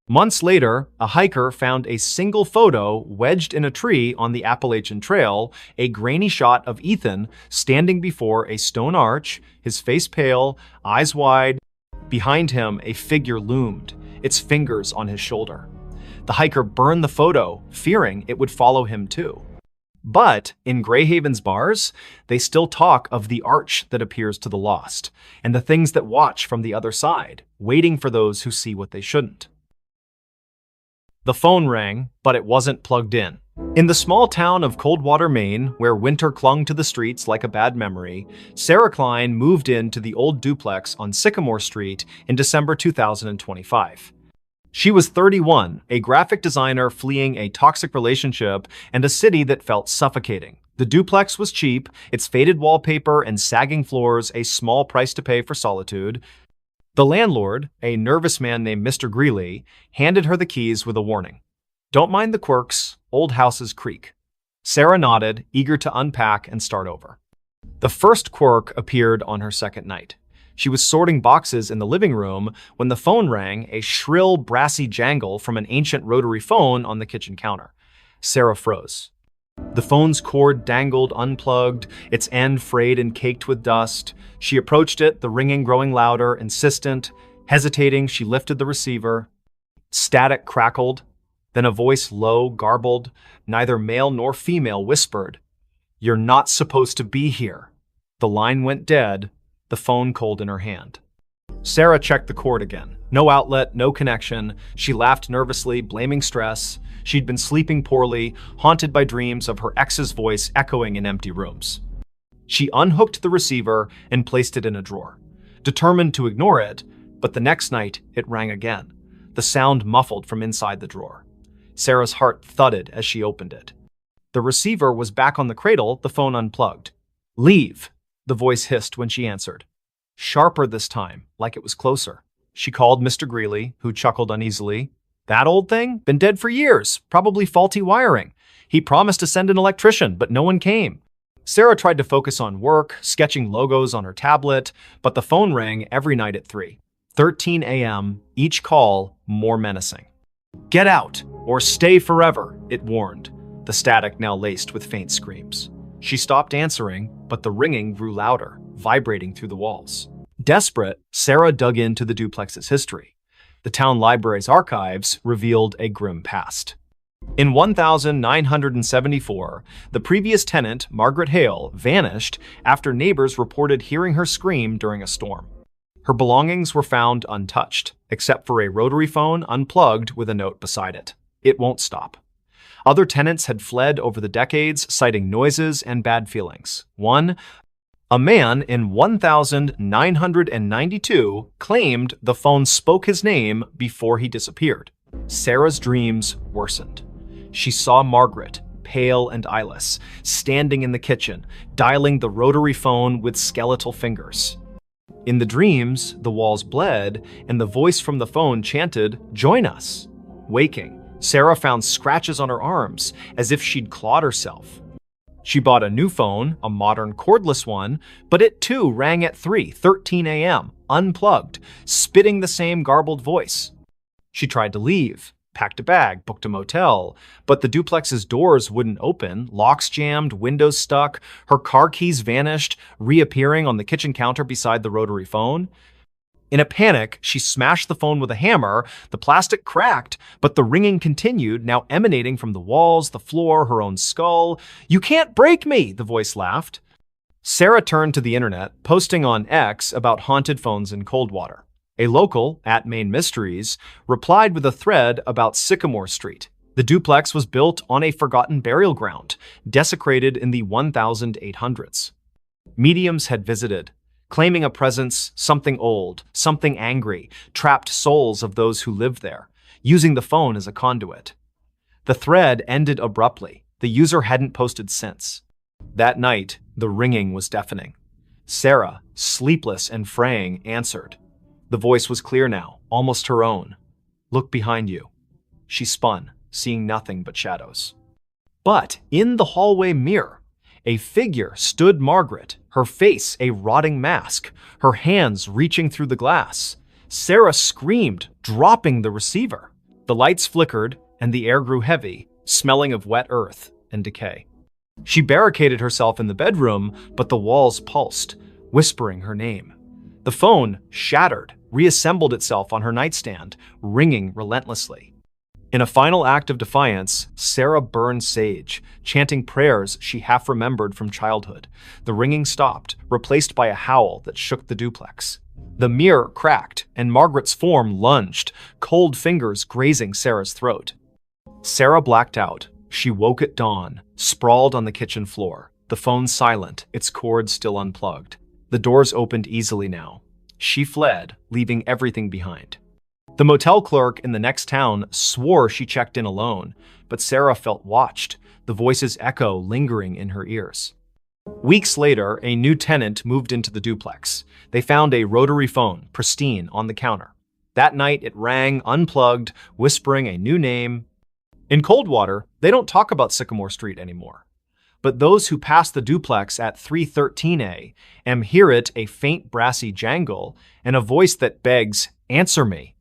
Months later, a hiker found a single photo wedged in a tree on the Appalachian Trail, a grainy shot of Ethan standing before a stone arch, his face pale, eyes wide. Behind him, a figure loomed, its fingers on his shoulder. The hiker burned the photo, fearing it would follow him too. But in Greyhaven's bars, they still talk of the arch that appears to the lost, and the things that watch from the other side, waiting for those who see what they shouldn't. The phone rang, but it wasn't plugged in. In the small town of Coldwater, Maine, where winter clung to the streets like a bad memory, Sarah Klein moved into the old duplex on Sycamore Street in December 2025. She was 31, a graphic designer fleeing a toxic relationship and a city that felt suffocating. The duplex was cheap, its faded wallpaper and sagging floors a small price to pay for solitude. The landlord, a nervous man named Mr. Greeley, handed her the keys with a warning. Don't mind the quirks, old houses creak. Sarah nodded, eager to unpack and start over. The first quirk appeared on her second night. She was sorting boxes in the living room when the phone rang, a shrill, brassy jangle from an ancient rotary phone on the kitchen counter. Sarah froze. The phone's cord dangled unplugged, its end frayed and caked with dust. She approached it, the ringing growing louder, insistent. Hesitating, she lifted the receiver. Static crackled. Then a voice, low, garbled, neither male nor female, whispered, "You're not supposed to be here." The line went dead, the phone cold in her hand. Sarah checked the cord again. No outlet, no connection. She laughed nervously, blaming stress. She'd been sleeping poorly, haunted by dreams of her ex's voice echoing in empty rooms. She unhooked the receiver and placed it in a drawer, determined to ignore it, but the next night it rang again, the sound muffled from inside the drawer. Sarah's heart thudded as she opened it. The receiver was back on the cradle, the phone unplugged. "Leave," the voice hissed when she answered. Sharper this time, like it was closer. She called Mr. Greeley, who chuckled uneasily. "That old thing? Been dead for years. Probably faulty wiring. He promised to send an electrician, but no one came." Sarah tried to focus on work, sketching logos on her tablet, but the phone rang every night at 3:13 a.m., each call more menacing. "Get out, or stay forever, it warned, the static now laced with faint screams. She stopped answering, but the ringing grew louder, vibrating through the walls. Desperate, Sarah dug into the duplex's history. The town library's archives revealed a grim past. In 1974, the previous tenant, Margaret Hale, vanished after neighbors reported hearing her scream during a storm. Her belongings were found untouched, except for a rotary phone unplugged with a note beside it. It won't stop. Other tenants had fled over the decades, citing noises and bad feelings. A man in 1992 claimed the phone spoke his name before he disappeared. Sarah's dreams worsened. She saw Margaret, pale and eyeless, standing in the kitchen, dialing the rotary phone with skeletal fingers. In the dreams, the walls bled, and the voice from the phone chanted, "Join us." Waking, Sarah found scratches on her arms, as if she'd clawed herself. She bought a new phone, a modern cordless one, but it too rang at 3:13 a.m., unplugged, spitting the same garbled voice. She tried to leave, packed a bag, booked a motel, but the duplex's doors wouldn't open, locks jammed, windows stuck, her car keys vanished, reappearing on the kitchen counter beside the rotary phone. In a panic, she smashed the phone with a hammer. The plastic cracked, but the ringing continued, now emanating from the walls, the floor, her own skull. "You can't break me," the voice laughed. Sarah turned to the internet, posting on X about haunted phones in Coldwater. A local, @MainMysteries, replied with a thread about Sycamore Street. The duplex was built on a forgotten burial ground, desecrated in the 1800s. Mediums had visited, claiming a presence, something old, something angry, trapped souls of those who lived there, using the phone as a conduit. The thread ended abruptly. The user hadn't posted since. That night, the ringing was deafening. Sarah, sleepless and fraying, answered. The voice was clear now, almost her own. "Look behind you." She spun, seeing nothing but shadows. But in the hallway mirror, a figure stood Margaret, her face a rotting mask, her hands reaching through the glass. Sarah screamed, dropping the receiver. The lights flickered, and the air grew heavy, smelling of wet earth and decay. She barricaded herself in the bedroom, but the walls pulsed, whispering her name. The phone, shattered, reassembled itself on her nightstand, ringing relentlessly. In a final act of defiance, Sarah burned sage, chanting prayers she half remembered from childhood. The ringing stopped, replaced by a howl that shook the duplex. The mirror cracked, and Margaret's form lunged, cold fingers grazing Sarah's throat. Sarah blacked out. She woke at dawn, sprawled on the kitchen floor, the phone silent, its cord still unplugged. The doors opened easily now. She fled, leaving everything behind. The motel clerk in the next town swore she checked in alone, but Sarah felt watched, the voice's echo lingering in her ears. Weeks later, a new tenant moved into the duplex. They found a rotary phone, pristine, on the counter. That night, it rang, unplugged, whispering a new name. In Coldwater, they don't talk about Sycamore Street anymore. But those who pass the duplex at 3:13 a.m. hear it, a faint brassy jangle, and a voice that begs, "Answer me."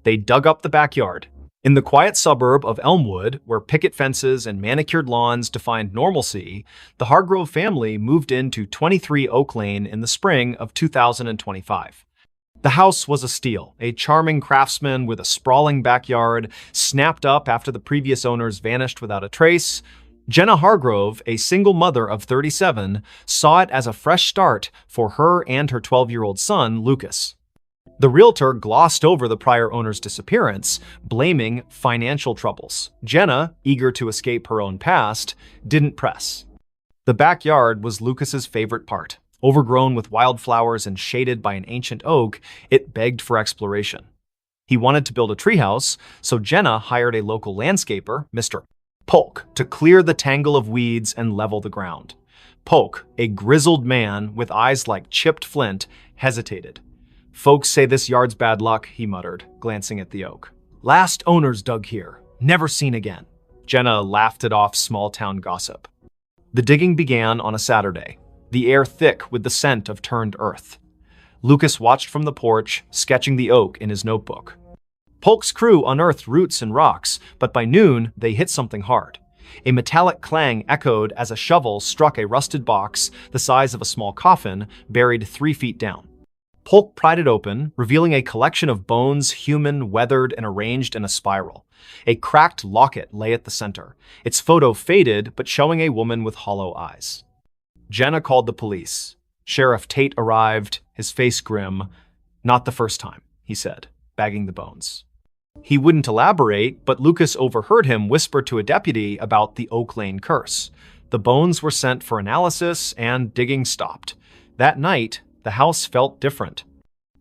They dug up the backyard. In the quiet suburb of Elmwood, where picket fences and manicured lawns defined normalcy, the Hargrove family moved into 23 Oak Lane in the spring of 2025. The house was a steal, a charming craftsman with a sprawling backyard, snapped up after the previous owners vanished without a trace. Jenna Hargrove, a single mother of 37, saw it as a fresh start for her and her 12-year-old son, Lucas. The realtor glossed over the prior owner's disappearance, blaming financial troubles. Jenna, eager to escape her own past, didn't press. The backyard was Lucas's favorite part. Overgrown with wildflowers and shaded by an ancient oak, it begged for exploration. He wanted to build a treehouse, so Jenna hired a local landscaper, Mr. Polk, to clear the tangle of weeds and level the ground. Polk, a grizzled man with eyes like chipped flint, hesitated. "Folks say this yard's bad luck," he muttered, glancing at the oak. "Last owners dug here. Never seen again." Jenna laughed it off small-town gossip. The digging began on a Saturday, the air thick with the scent of turned earth. Lucas watched from the porch, sketching the oak in his notebook. Polk's crew unearthed roots and rocks, but by noon, they hit something hard. A metallic clang echoed as a shovel struck a rusted box the size of a small coffin buried 3 feet down. Polk pried it open, revealing a collection of bones, human, weathered, and arranged in a spiral. A cracked locket lay at the center, its photo faded but showing a woman with hollow eyes. Jenna called the police. Sheriff Tate arrived, his face grim. "Not the first time," he said, bagging the bones. He wouldn't elaborate, but Lucas overheard him whisper to a deputy about the Oak Lane curse. The bones were sent for analysis, and digging stopped. That night, the house felt different.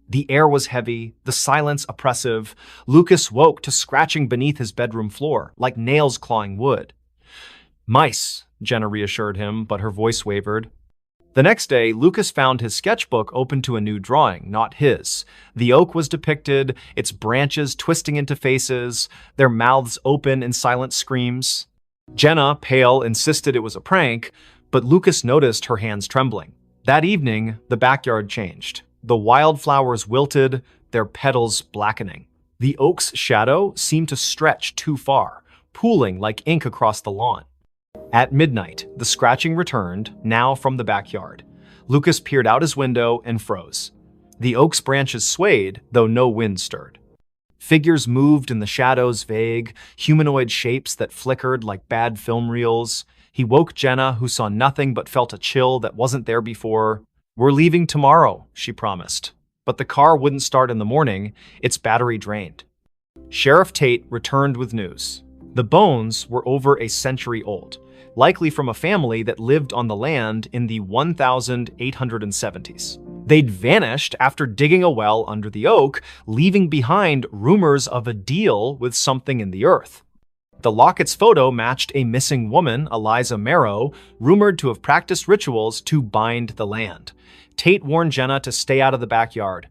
The air was heavy, the silence oppressive. Lucas woke to scratching beneath his bedroom floor, like nails clawing wood. "Mice," Jenna reassured him, but her voice wavered. The next day, Lucas found his sketchbook open to a new drawing, not his. The oak was depicted, its branches twisting into faces, their mouths open in silent screams. Jenna, pale, insisted it was a prank, but Lucas noticed her hands trembling. That evening, the backyard changed. The wildflowers wilted, their petals blackening. The oak's shadow seemed to stretch too far, pooling like ink across the lawn. At midnight, the scratching returned, now from the backyard. Lucas peered out his window and froze. The oak's branches swayed, though no wind stirred. Figures moved in the shadows, vague, humanoid shapes that flickered like bad film reels. He woke Jenna, who saw nothing but felt a chill that wasn't there before. "We're leaving tomorrow," she promised. But the car wouldn't start in the morning, its battery drained. Sheriff Tate returned with news. The bones were over a century old, likely from a family that lived on the land in the 1870s. They'd vanished after digging a well under the oak, leaving behind rumors of a deal with something in the earth. The locket's photo matched a missing woman, Eliza Marrow, rumored to have practiced rituals to bind the land. Tate warned Jenna to stay out of the backyard,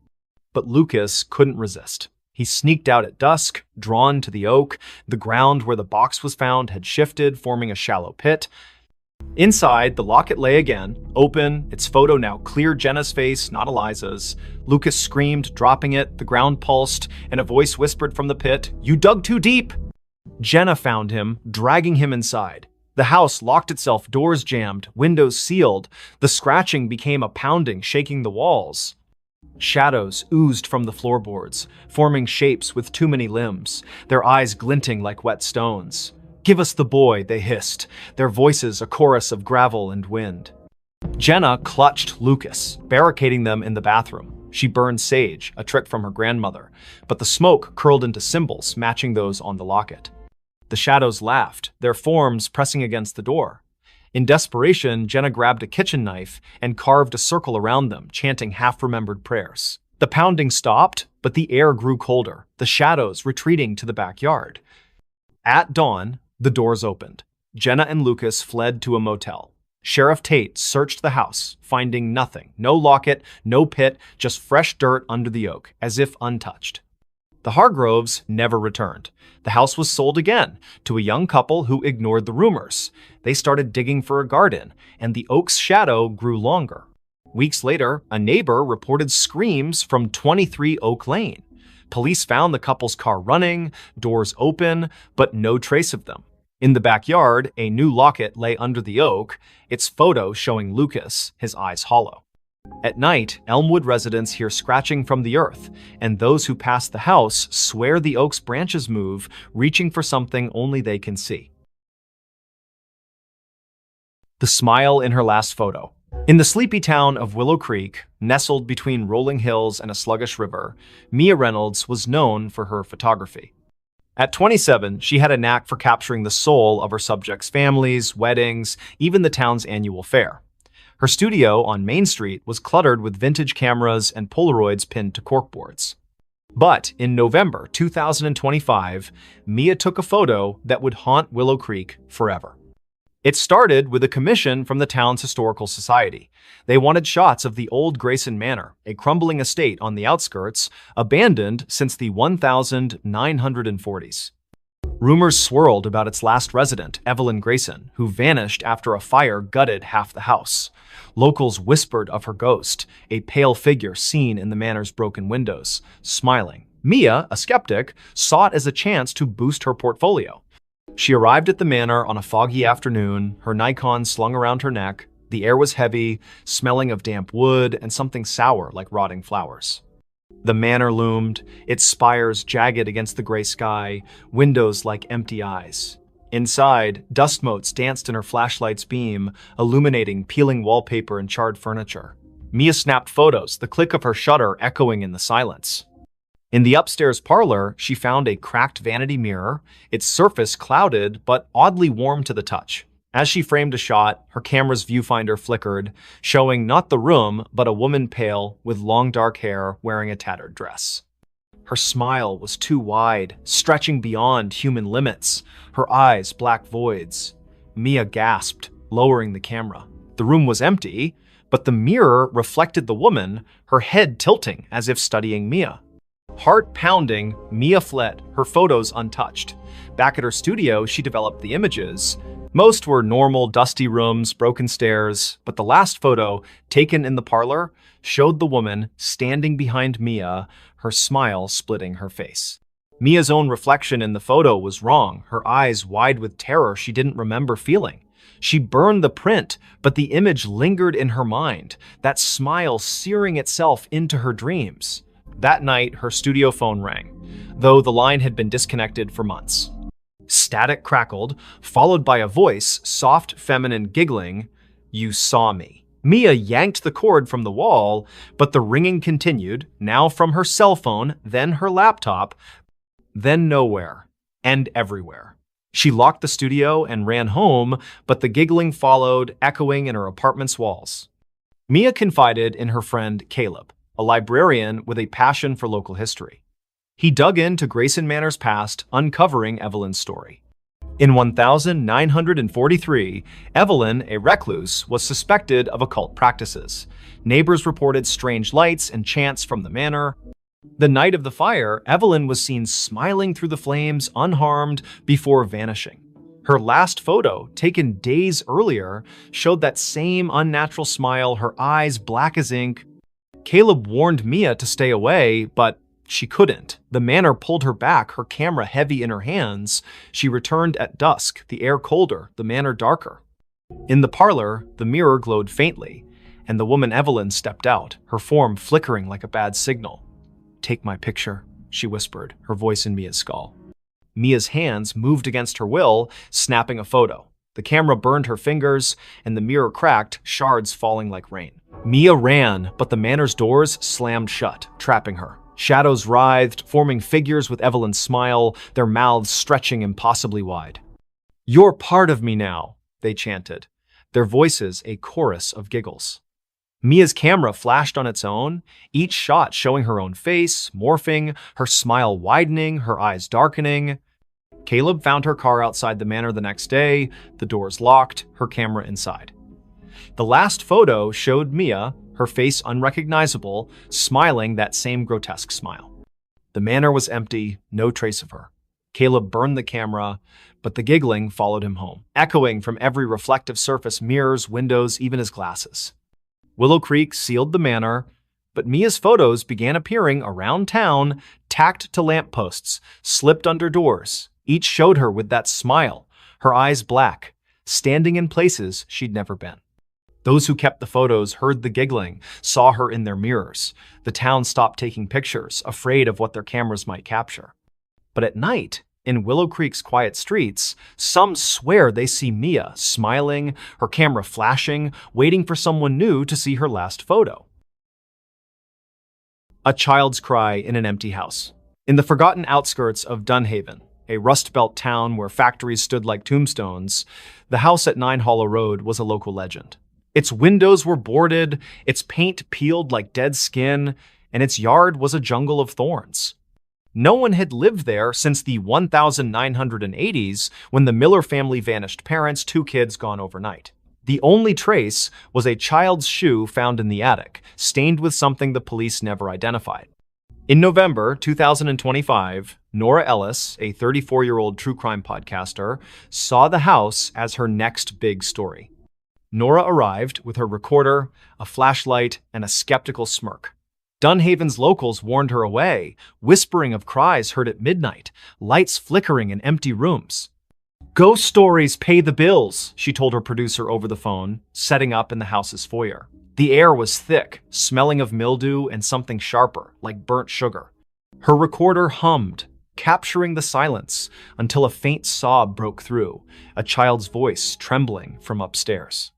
but Lucas couldn't resist. He sneaked out at dusk, drawn to the oak. The ground where the box was found had shifted, forming a shallow pit. Inside, the locket lay again, open, its photo now clear Jenna's face, not Eliza's. Lucas screamed, dropping it, the ground pulsed, and a voice whispered from the pit, "You dug too deep!" Jenna found him, dragging him inside. The house locked itself, doors jammed, windows sealed. The scratching became a pounding, shaking the walls. Shadows oozed from the floorboards, forming shapes with too many limbs, their eyes glinting like wet stones. "Give us the boy," they hissed, their voices a chorus of gravel and wind. Jenna clutched Lucas, barricading them in the bathroom. She burned sage, a trick from her grandmother, but the smoke curled into symbols matching those on the locket. The shadows laughed, their forms pressing against the door. In desperation, Jenna grabbed a kitchen knife and carved a circle around them, chanting half-remembered prayers. The pounding stopped, but the air grew colder, the shadows retreating to the backyard. At dawn, the doors opened. Jenna and Lucas fled to a motel. Sheriff Tate searched the house, finding nothing. No locket, no pit, just fresh dirt under the oak, as if untouched. The Hargroves never returned. The house was sold again to a young couple who ignored the rumors. They started digging for a garden, and the oak's shadow grew longer. Weeks later, a neighbor reported screams from 23 Oak Lane. Police found the couple's car running, doors open, but no trace of them. In the backyard, a new locket lay under the oak, its photo showing Lucas, his eyes hollow. At night, Elmwood residents hear scratching from the earth, and those who pass the house swear the oak's branches move, reaching for something only they can see. The smile in her last photo. In the sleepy town of Willow Creek, nestled between rolling hills and a sluggish river, Mia Reynolds was known for her photography. At 27, she had a knack for capturing the soul of her subjects' families, weddings, even the town's annual fair. Her studio on Main Street was cluttered with vintage cameras and Polaroids pinned to corkboards. But in November 2025, Mia took a photo that would haunt Willow Creek forever. It started with a commission from the town's historical society. They wanted shots of the old Grayson Manor, a crumbling estate on the outskirts, abandoned since the 1940s. Rumors swirled about its last resident, Evelyn Grayson, who vanished after a fire gutted half the house. Locals whispered of her ghost, a pale figure seen in the manor's broken windows, smiling, Mia, a skeptic, saw it as a chance to boost her portfolio. She arrived at the manor on a foggy afternoon, her Nikon slung around her neck. The air was heavy, smelling of damp wood and something sour like rotting flowers. The manor loomed, its spires jagged against the gray sky, windows like empty eyes. Inside, dust motes danced in her flashlight's beam, illuminating peeling wallpaper and charred furniture. Mia snapped photos, the click of her shutter echoing in the silence. In the upstairs parlor, she found a cracked vanity mirror, its surface clouded but oddly warm to the touch. As she framed a shot, her camera's viewfinder flickered, showing not the room, but a woman pale, with long dark hair, wearing a tattered dress. Her smile was too wide, stretching beyond human limits, her eyes black voids. Mia gasped, lowering the camera. The room was empty, but the mirror reflected the woman, her head tilting as if studying Mia. Heart pounding, Mia fled, her photos untouched. Back at her studio, she developed the images. Most were normal, dusty rooms, broken stairs, but the last photo, taken in the parlor, showed the woman standing behind Mia, her smile splitting her face. Mia's own reflection in the photo was wrong, her eyes wide with terror she didn't remember feeling. She burned the print, but the image lingered in her mind, that smile searing itself into her dreams. That night, her studio phone rang, though the line had been disconnected for months. Static crackled, followed by a voice, soft, feminine, giggling, "You saw me." Mia yanked the cord from the wall, but the ringing continued, now from her cell phone, then her laptop, then nowhere, and everywhere. She locked the studio and ran home, but the giggling followed, echoing in her apartment's walls. Mia confided in her friend Caleb, a librarian with a passion for local history. He dug into Grayson Manor's past, uncovering Evelyn's story. In 1943, Evelyn, a recluse, was suspected of occult practices. Neighbors reported strange lights and chants from the manor. The night of the fire, Evelyn was seen smiling through the flames, unharmed, before vanishing. Her last photo, taken days earlier, showed that same unnatural smile, her eyes black as ink. Caleb warned Mia to stay away, but she couldn't. The manor pulled her back, her camera heavy in her hands. She returned at dusk, the air colder, the manor darker. In the parlor, the mirror glowed faintly, and the woman Evelyn stepped out, her form flickering like a bad signal. "Take my picture," she whispered, her voice in Mia's skull. Mia's hands moved against her will, snapping a photo. The camera burned her fingers, and the mirror cracked, shards falling like rain. Mia ran, but the manor's doors slammed shut, trapping her. Shadows writhed, forming figures with Evelyn's smile, their mouths stretching impossibly wide. "You're part of me now," they chanted, their voices a chorus of giggles. Mia's camera flashed on its own, each shot showing her own face, morphing, her smile widening, her eyes darkening. Caleb found her car outside the manor the next day, the doors locked, her camera inside. The last photo showed Mia, her face unrecognizable, smiling that same grotesque smile. The manor was empty, no trace of her. Caleb burned the camera, but the giggling followed him home, echoing from every reflective surface, mirrors, windows, even his glasses. Willow Creek sealed the manor, but Mia's photos began appearing around town, tacked to lampposts, slipped under doors. Each showed her with that smile, her eyes black, standing in places she'd never been. Those who kept the photos heard the giggling, saw her in their mirrors. The town stopped taking pictures, afraid of what their cameras might capture. But at night, in Willow Creek's quiet streets, some swear they see Mia smiling, her camera flashing, waiting for someone new to see her last photo. A child's cry in an empty house. In the forgotten outskirts of Dunhaven, a Rust Belt town where factories stood like tombstones, the house at 9 Hollow Road was a local legend. Its windows were boarded, its paint peeled like dead skin, and its yard was a jungle of thorns. No one had lived there since the 1980s, when the Miller family vanished, parents, 2 kids gone overnight. The only trace was a child's shoe found in the attic, stained with something the police never identified. In November 2025, Nora Ellis, a 34-year-old true crime podcaster, saw the house as her next big story. Nora arrived with her recorder, a flashlight, and a skeptical smirk. Dunhaven's locals warned her away, whispering of cries heard at midnight, lights flickering in empty rooms. "Ghost stories pay the bills," she told her producer over the phone, setting up in the house's foyer. The air was thick, smelling of mildew and something sharper, like burnt sugar. Her recorder hummed, capturing the silence until a faint sob broke through, a child's voice trembling from upstairs.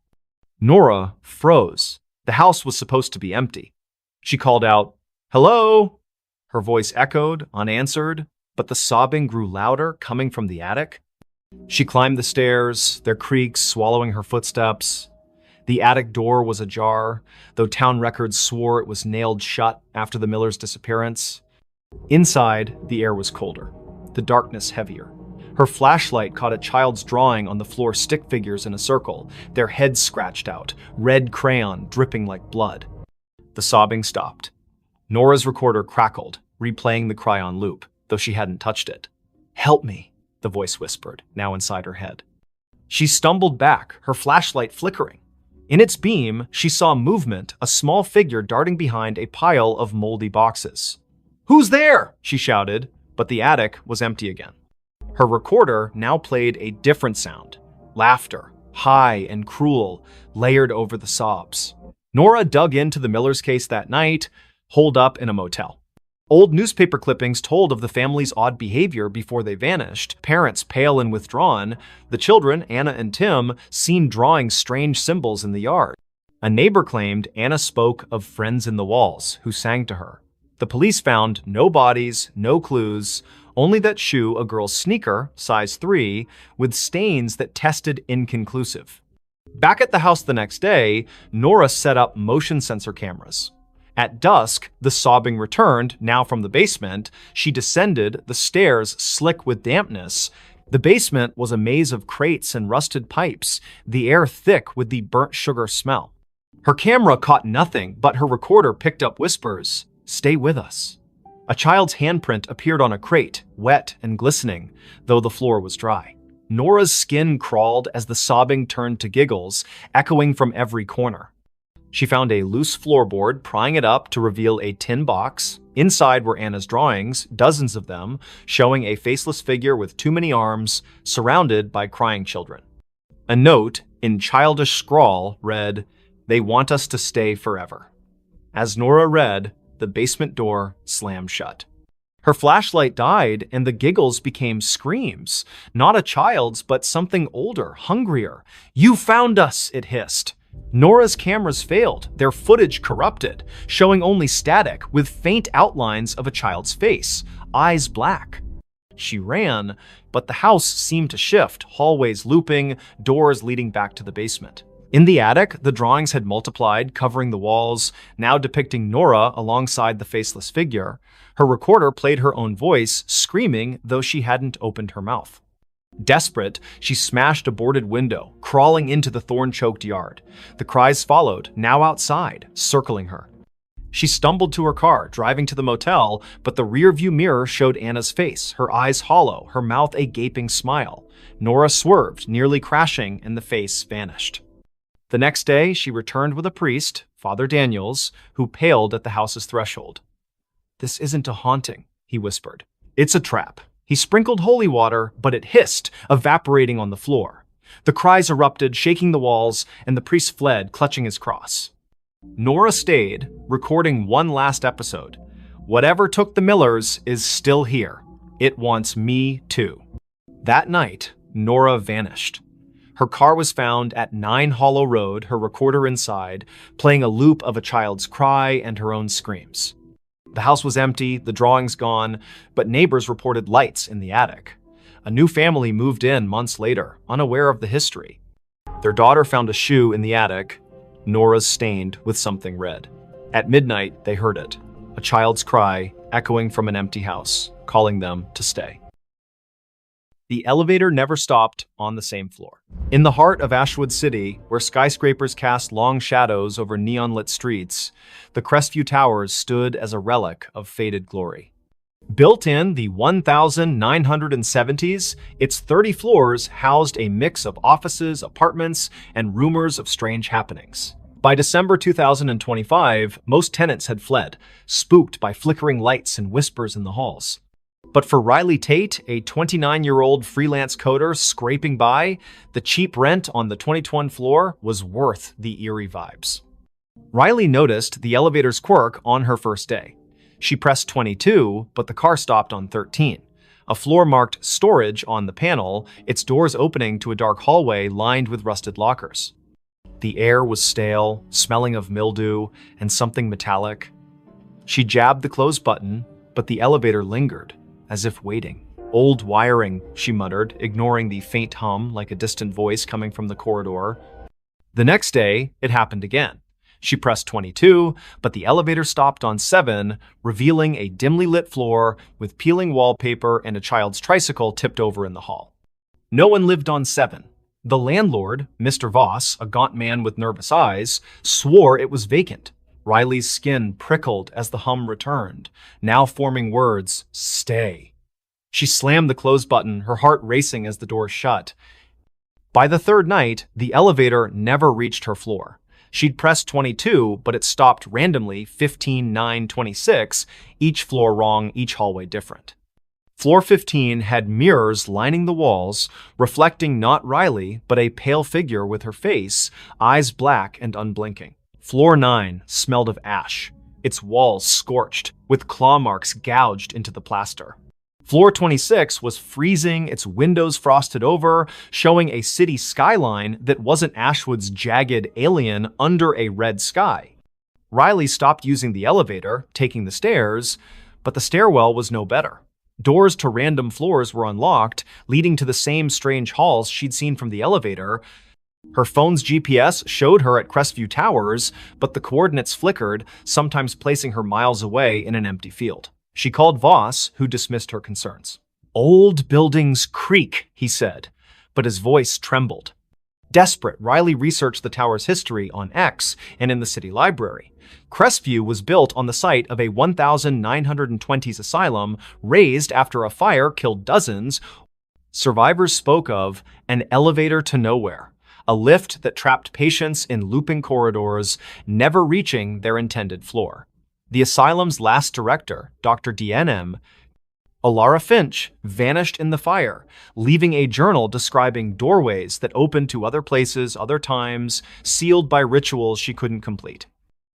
Nora froze. The house was supposed to be empty. She called out, "Hello?" Her voice echoed, unanswered, but the sobbing grew louder, coming from the attic. She climbed the stairs, their creaks swallowing her footsteps. The attic door was ajar, though town records swore it was nailed shut after the Millers' disappearance. Inside, the air was colder, the darkness heavier. Her flashlight caught a child's drawing on the floor, stick figures in a circle, their heads scratched out, red crayon dripping like blood. The sobbing stopped. Nora's recorder crackled, replaying the cry on loop, though she hadn't touched it. "Help me," the voice whispered, now inside her head. She stumbled back, her flashlight flickering. In its beam, she saw movement, a small figure darting behind a pile of moldy boxes. "Who's there?" she shouted, but the attic was empty again. Her recorder now played a different sound, laughter, high and cruel, layered over the sobs. Nora dug into the Millers' case that night, holed up in a motel. Old newspaper clippings told of the family's odd behavior before they vanished, parents pale and withdrawn, the children, Anna and Tim, seen drawing strange symbols in the yard. A neighbor claimed Anna spoke of friends in the walls who sang to her. The police found no bodies, no clues, only that shoe, a girl's sneaker, size 3, with stains that tested inconclusive. Back at the house the next day, Nora set up motion sensor cameras. At dusk, the sobbing returned, now from the basement. She descended, the stairs slick with dampness. The basement was a maze of crates and rusted pipes, the air thick with the burnt sugar smell. Her camera caught nothing, but her recorder picked up whispers. "Stay with us." A child's handprint appeared on a crate, wet and glistening, though the floor was dry. Nora's skin crawled as the sobbing turned to giggles, echoing from every corner. She found a loose floorboard, prying it up to reveal a tin box. Inside were Anna's drawings, dozens of them, showing a faceless figure with too many arms, surrounded by crying children. A note, in childish scrawl, read, "They want us to stay forever." As Nora read, the basement door slammed shut. Her flashlight died, and the giggles became screams. Not a child's, but something older, hungrier. "You found us," it hissed. Nora's cameras failed, their footage corrupted, showing only static with faint outlines of a child's face, eyes black. She ran, but the house seemed to shift, hallways looping, doors leading back to the basement. In the attic, the drawings had multiplied, covering the walls, now depicting Nora alongside the faceless figure. Her recorder played her own voice, screaming, though she hadn't opened her mouth. Desperate, she smashed a boarded window, crawling into the thorn-choked yard. The cries followed, now outside, circling her. She stumbled to her car, driving to the motel, but the rearview mirror showed Anna's face, her eyes hollow, her mouth a gaping smile. Nora swerved, nearly crashing, and the face vanished. The next day, she returned with a priest, Father Daniels, who paled at the house's threshold. "This isn't a haunting," he whispered. "It's a trap." He sprinkled holy water, but it hissed, evaporating on the floor. The cries erupted, shaking the walls, and the priest fled, clutching his cross. Nora stayed, recording one last episode. "Whatever took the Millers is still here. It wants me too." That night, Nora vanished. Her car was found at 9 Hollow Road, her recorder inside, playing a loop of a child's cry and her own screams. The house was empty, the drawings gone, but neighbors reported lights in the attic. A new family moved in months later, unaware of the history. Their daughter found a shoe in the attic, Nora's stained with something red. At midnight, they heard it, a child's cry echoing from an empty house, calling them to stay. The elevator never stopped on the same floor. In the heart of Ashwood City, where skyscrapers cast long shadows over neon-lit streets, the Crestview Towers stood as a relic of faded glory. Built in the 1970s, its 30 floors housed a mix of offices, apartments, and rumors of strange happenings. By December 2025, most tenants had fled, spooked by flickering lights and whispers in the halls. But for Riley Tate, a 29-year-old freelance coder scraping by, the cheap rent on the 2021 floor was worth the eerie vibes. Riley noticed the elevator's quirk on her first day. She pressed 22, but the car stopped on 13. A floor marked storage on the panel, its doors opening to a dark hallway lined with rusted lockers. The air was stale, smelling of mildew and something metallic. She jabbed the close button, but the elevator lingered, as if waiting. "Old wiring," she muttered, ignoring the faint hum like a distant voice coming from the corridor. The next day, it happened again. She pressed 22, but the elevator stopped on 7, revealing a dimly lit floor with peeling wallpaper and a child's tricycle tipped over in the hall. No one lived on 7. The landlord, Mr. Voss, a gaunt man with nervous eyes, swore it was vacant. Riley's skin prickled as the hum returned, now forming words, "Stay." She slammed the close button, her heart racing as the door shut. By the third night, the elevator never reached her floor. She'd pressed 22, but it stopped randomly 15, 9, 26, each floor wrong, each hallway different. Floor 15 had mirrors lining the walls, reflecting not Riley, but a pale figure with her face, eyes black and unblinking. Floor 9 smelled of ash, its walls scorched, with claw marks gouged into the plaster. Floor 26 was freezing, its windows frosted over, showing a city skyline that wasn't Ashwood's jagged alien under a red sky. Riley stopped using the elevator, taking the stairs, but the stairwell was no better. Doors to random floors were unlocked, leading to the same strange halls she'd seen from the elevator. Her phone's GPS showed her at Crestview Towers, but the coordinates flickered, sometimes placing her miles away in an empty field. She called Voss, who dismissed her concerns. "Old buildings creak," he said, but his voice trembled. Desperate, Riley researched the tower's history on X and in the city library. Crestview was built on the site of a 1920s asylum razed after a fire killed dozens. Survivors spoke of an elevator to nowhere, a lift that trapped patients in looping corridors, never reaching their intended floor. The asylum's last director, Dr. DNM, Alara Finch, vanished in the fire, leaving a journal describing doorways that opened to other places, other times, sealed by rituals she couldn't complete.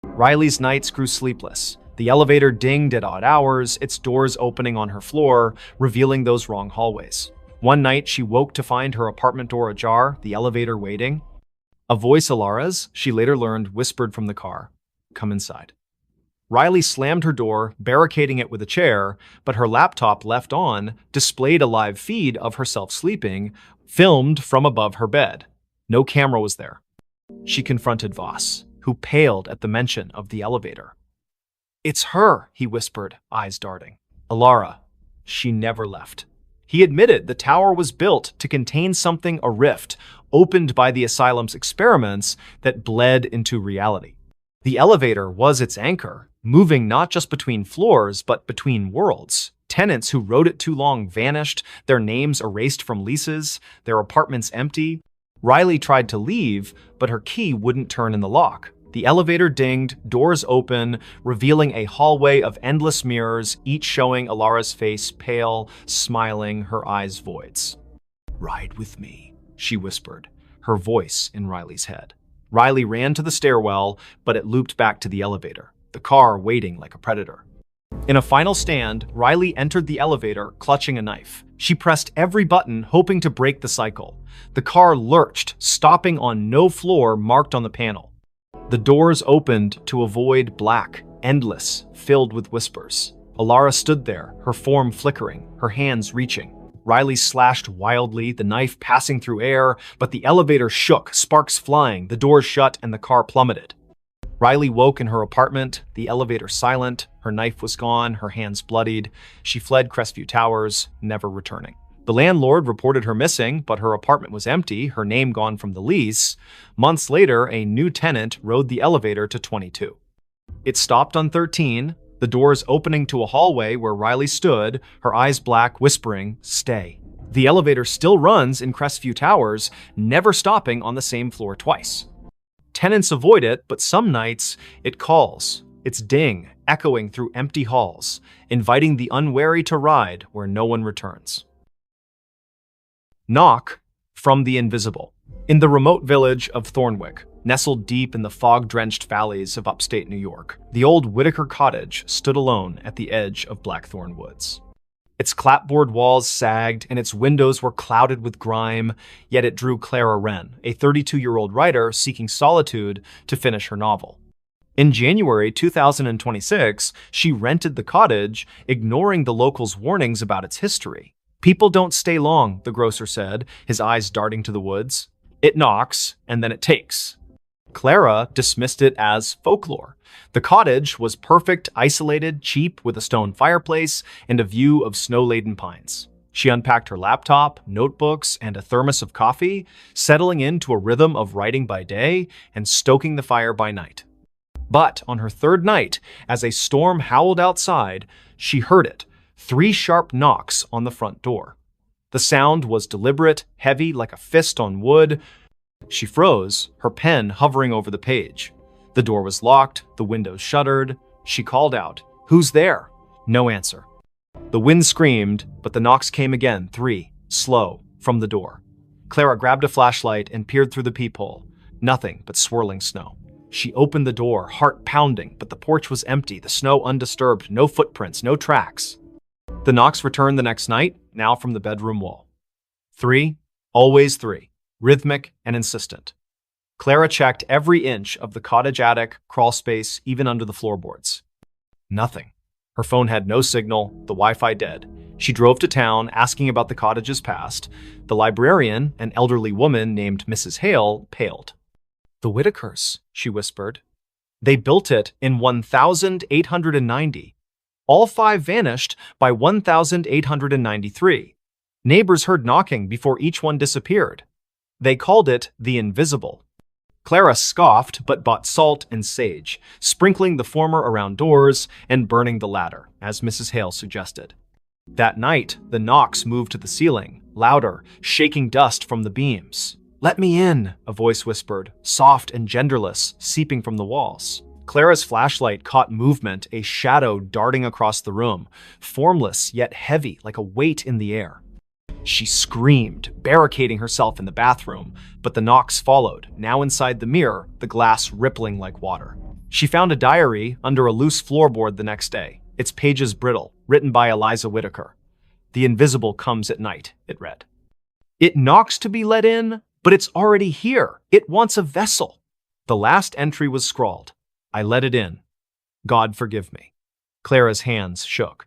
Riley's nights grew sleepless. The elevator dinged at odd hours, its doors opening on her floor, revealing those wrong hallways. One night, she woke to find her apartment door ajar, the elevator waiting. A voice, Alara's, she later learned, whispered from the car, "Come inside." Riley slammed her door, barricading it with a chair, but her laptop left on displayed a live feed of herself sleeping, filmed from above her bed. No camera was there. She confronted Voss, who paled at the mention of the elevator. "It's her," he whispered, eyes darting. "Alara, she never left." He admitted the tower was built to contain something, a rift, opened by the asylum's experiments that bled into reality. The elevator was its anchor, moving not just between floors, but between worlds. Tenants who rode it too long vanished, their names erased from leases, their apartments empty. Riley tried to leave, but her key wouldn't turn in the lock. The elevator dinged, doors open, revealing a hallway of endless mirrors, each showing Alara's face pale, smiling, her eyes voids. "Ride with me," she whispered, her voice in Riley's head. Riley ran to the stairwell, but it looped back to the elevator, the car waiting like a predator. In a final stand, Riley entered the elevator, clutching a knife. She pressed every button, hoping to break the cycle. The car lurched, stopping on no floor marked on the panel. The doors opened to a void black, endless, filled with whispers. Alara stood there, her form flickering, her hands reaching. Riley slashed wildly, the knife passing through air, but the elevator shook, sparks flying, the doors shut, and the car plummeted. Riley woke in her apartment, the elevator silent, her knife was gone, her hands bloodied. She fled Crestview Towers, never returning. The landlord reported her missing, but her apartment was empty, her name gone from the lease. Months later, a new tenant rode the elevator to 22. It stopped on 13, the doors opening to a hallway where Riley stood, her eyes black, whispering, "Stay." The elevator still runs in Crestview Towers, never stopping on the same floor twice. Tenants avoid it, but some nights it calls, its ding echoing through empty halls, inviting the unwary to ride where no one returns. Knock from the invisible. In the remote village of Thornwick, nestled deep in the fog-drenched valleys of upstate New York, the old Whitaker cottage stood alone at the edge of Blackthorn Woods. Its clapboard walls sagged and its windows were clouded with grime, yet it drew Clara Wren, a 32-year-old writer seeking solitude to finish her novel. In January 2026, she rented the cottage, ignoring the locals' warnings about its history. "People don't stay long," the grocer said, his eyes darting to the woods. "It knocks, and then it takes." Clara dismissed it as folklore. The cottage was perfect, isolated, cheap, with a stone fireplace and a view of snow-laden pines. She unpacked her laptop, notebooks, and a thermos of coffee, settling into a rhythm of writing by day and stoking the fire by night. But on her third night, as a storm howled outside, she heard it, 3 sharp knocks on the front door. The sound was deliberate, heavy like a fist on wood. She froze, her pen hovering over the page. The door was locked, the windows shuttered. She called out, "Who's there?" No answer. The wind screamed, but the knocks came again, 3, slow, from the door. Clara grabbed a flashlight and peered through the peephole. Nothing but swirling snow. She opened the door, heart pounding, but the porch was empty, the snow undisturbed, no footprints, no tracks. The knocks returned the next night, now from the bedroom wall. 3, always 3, rhythmic and insistent. Clara checked every inch of the cottage attic, crawl space, even under the floorboards. Nothing. Her phone had no signal, the Wi-Fi dead. She drove to town, asking about the cottage's past. The librarian, an elderly woman named Mrs. Hale, paled. "The Whitakers," she whispered. "They built it in 1890. All 5 vanished by 1893. Neighbors heard knocking before each one disappeared. They called it the Invisible." Clara scoffed but bought salt and sage, sprinkling the former around doors and burning the latter, as Mrs. Hale suggested. That night, the knocks moved to the ceiling, louder, shaking dust from the beams. "Let me in," a voice whispered, soft and genderless, seeping from the walls. Clara's flashlight caught movement, a shadow darting across the room, formless yet heavy like a weight in the air. She screamed, barricading herself in the bathroom, but the knocks followed, now inside the mirror, the glass rippling like water. She found a diary under a loose floorboard the next day, its pages brittle, written by Eliza Whitaker. "The invisible comes at night," it read. "It knocks to be let in, but it's already here. It wants a vessel." The last entry was scrawled, "I let it in. God forgive me." Clara's hands shook.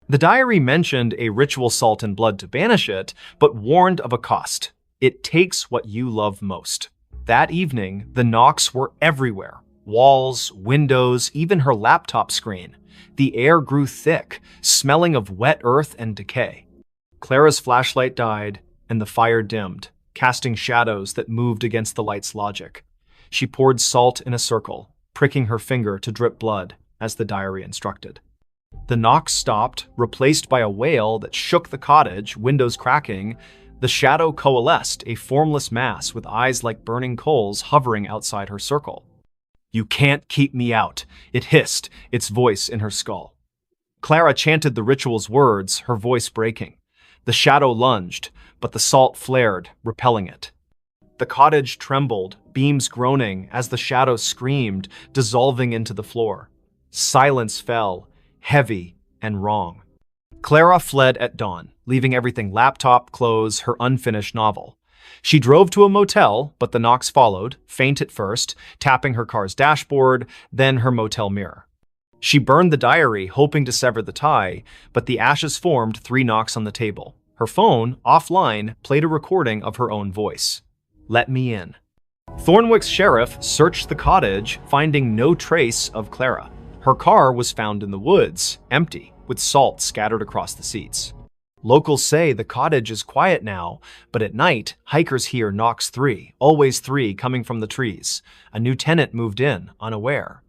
The diary mentioned a ritual salt and blood to banish it, but warned of a cost. It takes what you love most. That evening, the knocks were everywhere. Walls, windows, even her laptop screen. The air grew thick, smelling of wet earth and decay. Clara's flashlight died, and the fire dimmed, casting shadows that moved against the light's logic. She poured salt in a circle, pricking her finger to drip blood, as the diary instructed. The knocks stopped, replaced by a wail that shook the cottage, windows cracking. The shadow coalesced, a formless mass with eyes like burning coals hovering outside her circle. "You can't keep me out," it hissed, its voice in her skull. Clara chanted the ritual's words, her voice breaking. The shadow lunged, but the salt flared, repelling it. The cottage trembled, beams groaning as the shadow screamed, dissolving into the floor. Silence fell, heavy and wrong. Clara fled at dawn, leaving everything: laptop, clothes, her unfinished novel. She drove to a motel, but the knocks followed, faint at first, tapping her car's dashboard, then her motel mirror. She burned the diary, hoping to sever the tie, but the ashes formed 3 knocks on the table. Her phone, offline, played a recording of her own voice. "Let me in." Thornwick's sheriff searched the cottage, finding no trace of Clara. Her car was found in the woods, empty, with salt scattered across the seats. Locals say the cottage is quiet now, but at night, hikers hear knocks 3, always 3, coming from the trees. A new tenant moved in, unaware.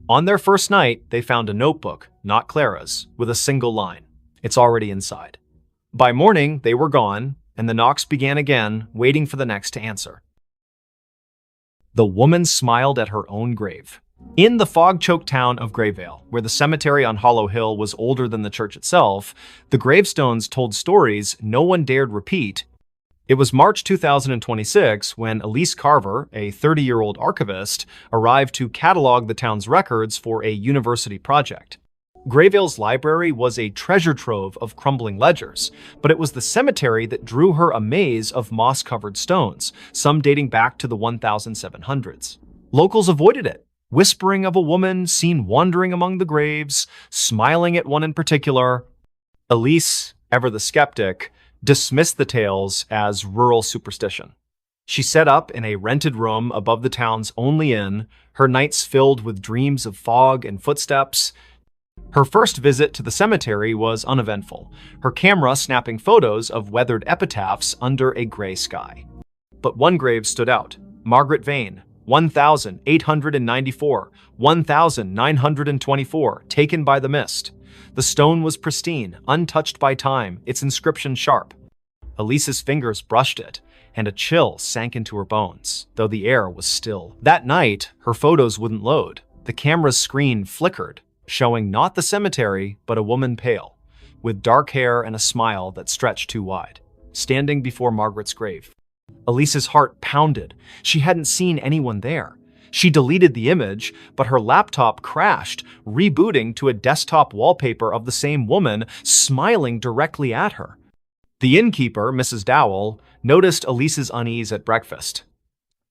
On their first night, they found a notebook, not Clara's, with a single line. "It's already inside." By morning, they were gone, and the knocks began again, waiting for the next to answer. The woman smiled at her own grave. In the fog-choked town of Grayvale, where the cemetery on Hollow Hill was older than the church itself, the gravestones told stories no one dared repeat. It was March 2026 when Elise Carver, a 30-year-old archivist, arrived to catalog the town's records for a university project. Grayvale's library was a treasure trove of crumbling ledgers, but it was the cemetery that drew her a maze of moss-covered stones, some dating back to the 1700s. Locals avoided it, whispering of a woman seen wandering among the graves, smiling at one in particular. Elise, ever the skeptic, dismissed the tales as rural superstition. She set up in a rented room above the town's only inn, her nights filled with dreams of fog and footsteps. Her first visit to the cemetery was uneventful, her camera snapping photos of weathered epitaphs under a gray sky. But one grave stood out: Margaret Vane, 1894, 1924, taken by the mist. The stone was pristine, untouched by time, its inscription sharp. Elise's fingers brushed it, and a chill sank into her bones, though the air was still. That night, her photos wouldn't load. The camera's screen flickered, showing not the cemetery, but a woman pale, with dark hair and a smile that stretched too wide, standing before Margaret's grave. Elise's heart pounded. She hadn't seen anyone there. She deleted the image, but her laptop crashed, rebooting to a desktop wallpaper of the same woman smiling directly at her. The innkeeper, Mrs. Dowell, noticed Elise's unease at breakfast.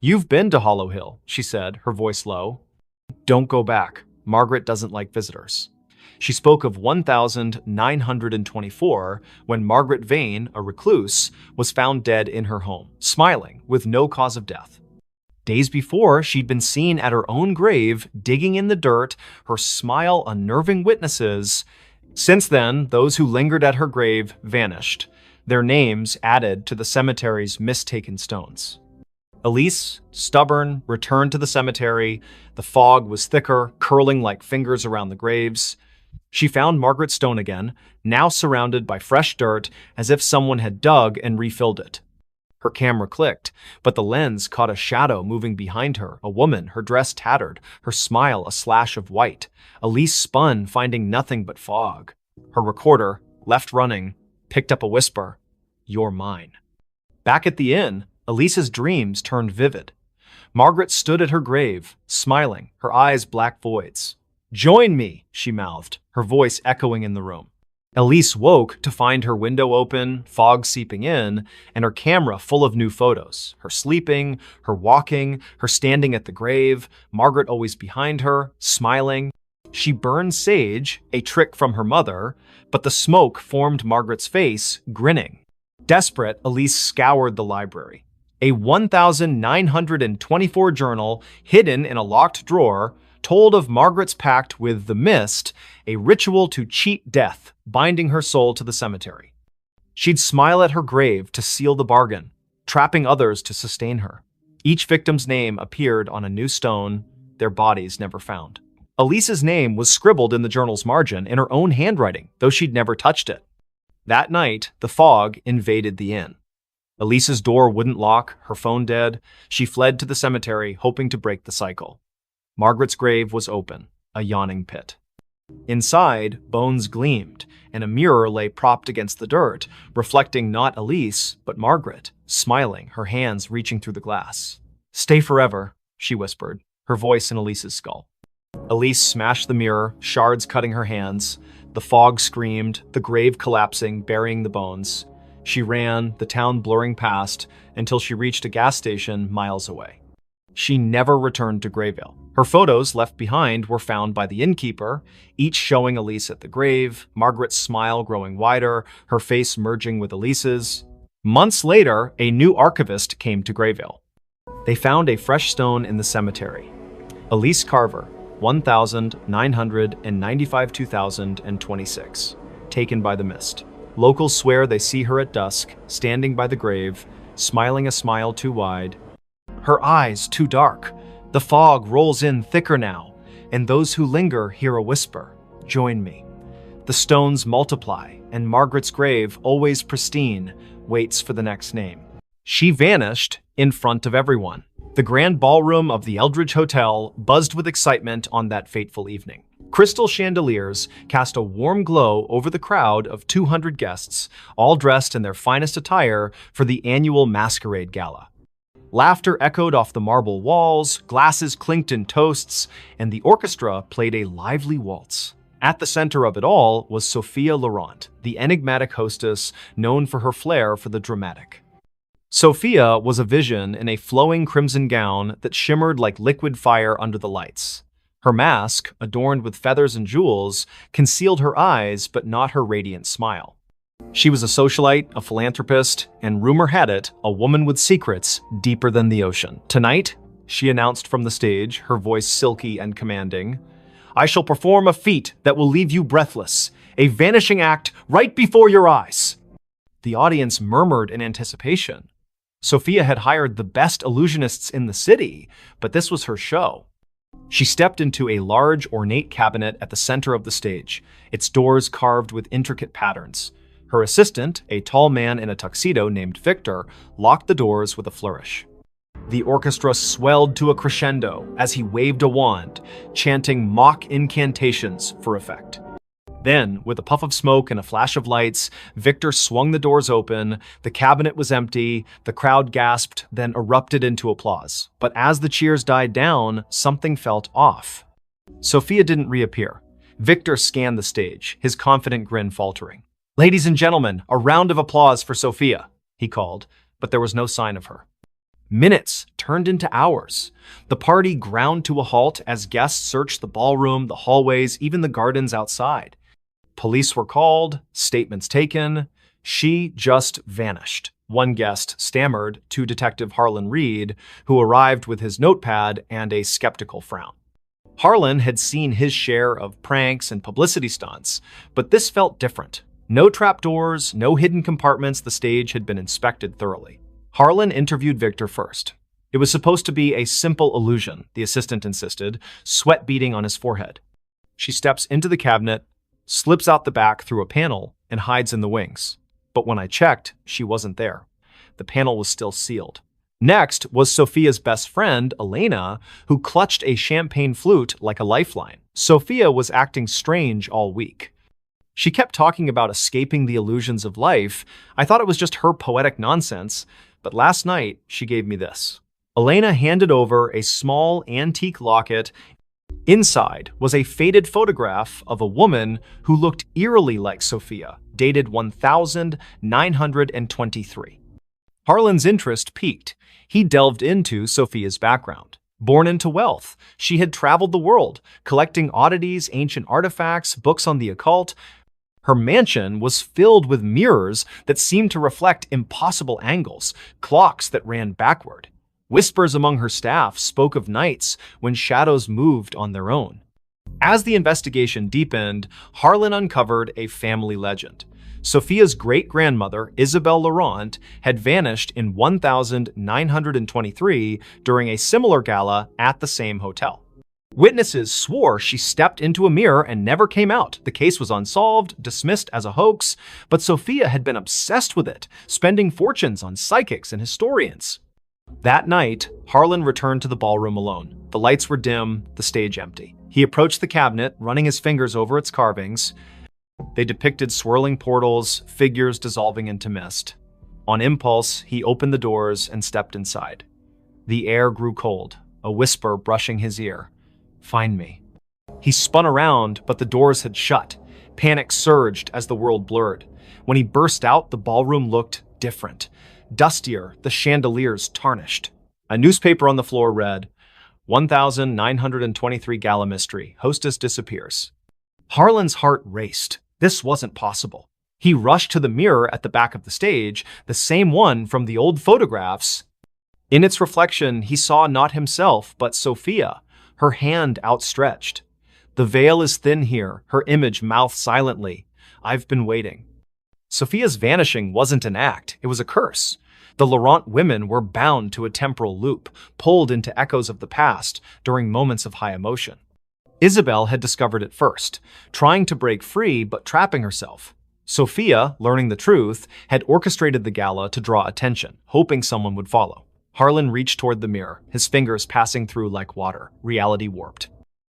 "You've been to Hollow Hill," she said, her voice low. "Don't go back. Margaret doesn't like visitors." She spoke of 1924, when Margaret Vane, a recluse, was found dead in her home, smiling, with no cause of death. Days before, she'd been seen at her own grave, digging in the dirt, her smile unnerving witnesses. Since then, those who lingered at her grave vanished, their names added to the cemetery's mistaken stones. Elise, stubborn, returned to the cemetery. The fog was thicker, curling like fingers around the graves. She found Margaret's stone again, now surrounded by fresh dirt, as if someone had dug and refilled it. Her camera clicked, but the lens caught a shadow moving behind her, a woman, her dress tattered, her smile a slash of white. Elise spun, finding nothing but fog. Her recorder, left running, picked up a whisper: "You're mine." Back at the inn, Elise's dreams turned vivid. Margaret stood at her grave, smiling, her eyes black voids. "Join me," she mouthed, her voice echoing in the room. Elise woke to find her window open, fog seeping in, and her camera full of new photos. Her sleeping, her walking, her standing at the grave, Margaret always behind her, smiling. She burned sage, a trick from her mother, but the smoke formed Margaret's face, grinning. Desperate, Elise scoured the library. A 1924 journal, hidden in a locked drawer, told of Margaret's pact with the mist, a ritual to cheat death, binding her soul to the cemetery. She'd smile at her grave to seal the bargain, trapping others to sustain her. Each victim's name appeared on a new stone, their bodies never found. Elise's name was scribbled in the journal's margin in her own handwriting, though she'd never touched it. That night, the fog invaded the inn. Elise's door wouldn't lock, her phone dead. She fled to the cemetery, hoping to break the cycle. Margaret's grave was open, a yawning pit. Inside, bones gleamed, and a mirror lay propped against the dirt, reflecting not Elise, but Margaret, smiling, her hands reaching through the glass. "Stay forever," she whispered, her voice in Elise's skull. Elise smashed the mirror, shards cutting her hands. The fog screamed, the grave collapsing, burying the bones. She ran, the town blurring past, until she reached a gas station miles away. She never returned to Grayvale. Her photos left behind were found by the innkeeper, each showing Elise at the grave, Margaret's smile growing wider, her face merging with Elise's. Months later, a new archivist came to Grayvale. They found a fresh stone in the cemetery. Elise Carver, 1995-2026, taken by the mist. Locals swear they see her at dusk, standing by the grave, smiling a smile too wide. Her eyes too dark. The fog rolls in thicker now, and those who linger hear a whisper: "Join me." The stones multiply, and Margaret's grave, always pristine, waits for the next name. She vanished in front of everyone. The grand ballroom of the Eldridge Hotel buzzed with excitement on that fateful evening. Crystal chandeliers cast a warm glow over the crowd of 200 guests, all dressed in their finest attire for the annual masquerade gala. Laughter echoed off the marble walls, glasses clinked in toasts, and the orchestra played a lively waltz. At the center of it all was Sophia Laurent, the enigmatic hostess known for her flair for the dramatic. Sophia was a vision in a flowing crimson gown that shimmered like liquid fire under the lights. Her mask, adorned with feathers and jewels, concealed her eyes but not her radiant smile. She was a socialite, a philanthropist, and rumor had it, a woman with secrets deeper than the ocean. Tonight, she announced from the stage, her voice silky and commanding, "I shall perform a feat that will leave you breathless, a vanishing act right before your eyes." The audience murmured in anticipation. Sophia had hired the best illusionists in the city, but this was her show. She stepped into a large, ornate cabinet at the center of the stage, its doors carved with intricate patterns. Her assistant, a tall man in a tuxedo named Victor, locked the doors with a flourish. The orchestra swelled to a crescendo as he waved a wand, chanting mock incantations for effect. Then, with a puff of smoke and a flash of lights, Victor swung the doors open. The cabinet was empty, the crowd gasped, then erupted into applause. But as the cheers died down, something felt off. Sophia didn't reappear. Victor scanned the stage, his confident grin faltering. "Ladies and gentlemen, a round of applause for Sophia," he called, but there was no sign of her. Minutes turned into hours. The party ground to a halt as guests searched the ballroom, the hallways, even the gardens outside. Police were called, statements taken. She just vanished. One guest stammered to Detective Harlan Reed, who arrived with his notepad and a skeptical frown. Harlan had seen his share of pranks and publicity stunts, but this felt different. No trapdoors, no hidden compartments. The stage had been inspected thoroughly. Harlan interviewed Victor first. It was supposed to be a simple illusion, the assistant insisted, sweat beading on his forehead. She steps into the cabinet, slips out the back through a panel, and hides in the wings. But when I checked, she wasn't there. The panel was still sealed. Next was Sophia's best friend, Elena, who clutched a champagne flute like a lifeline. Sophia was acting strange all week. She kept talking about escaping the illusions of life. I thought it was just her poetic nonsense, but last night she gave me this. Elena handed over a small antique locket. Inside was a faded photograph of a woman who looked eerily like Sophia, dated 1923. Harlan's interest piqued. He delved into Sophia's background. Born into wealth, she had traveled the world, collecting oddities, ancient artifacts, books on the occult. Her mansion was filled with mirrors that seemed to reflect impossible angles, clocks that ran backward. Whispers among her staff spoke of nights when shadows moved on their own. As the investigation deepened, Harlan uncovered a family legend. Sophia's great-grandmother, Isabelle Laurent, had vanished in 1923 during a similar gala at the same hotel. Witnesses swore she stepped into a mirror and never came out. The case was unsolved, dismissed as a hoax, but Sophia had been obsessed with it, spending fortunes on psychics and historians. That night, Harlan returned to the ballroom alone. The lights were dim, the stage empty. He approached the cabinet, running his fingers over its carvings. They depicted swirling portals, figures dissolving into mist. On impulse, he opened the doors and stepped inside. The air grew cold, a whisper brushing his ear. "Find me." He spun around, but the doors had shut. Panic surged as the world blurred. When he burst out, the ballroom looked different. Dustier, the chandeliers tarnished. A newspaper on the floor read, 1923 Gala Mystery. Hostess disappears. Harlan's heart raced. This wasn't possible. He rushed to the mirror at the back of the stage, the same one from the old photographs. In its reflection, he saw not himself, but Sophia, her hand outstretched. "The veil is thin here," her image mouthed silently. "I've been waiting." Sophia's vanishing wasn't an act, it was a curse. The Laurent women were bound to a temporal loop, pulled into echoes of the past during moments of high emotion. Isabelle had discovered it first, trying to break free but trapping herself. Sophia, learning the truth, had orchestrated the gala to draw attention, hoping someone would follow. Harlan reached toward the mirror, his fingers passing through like water, reality warped.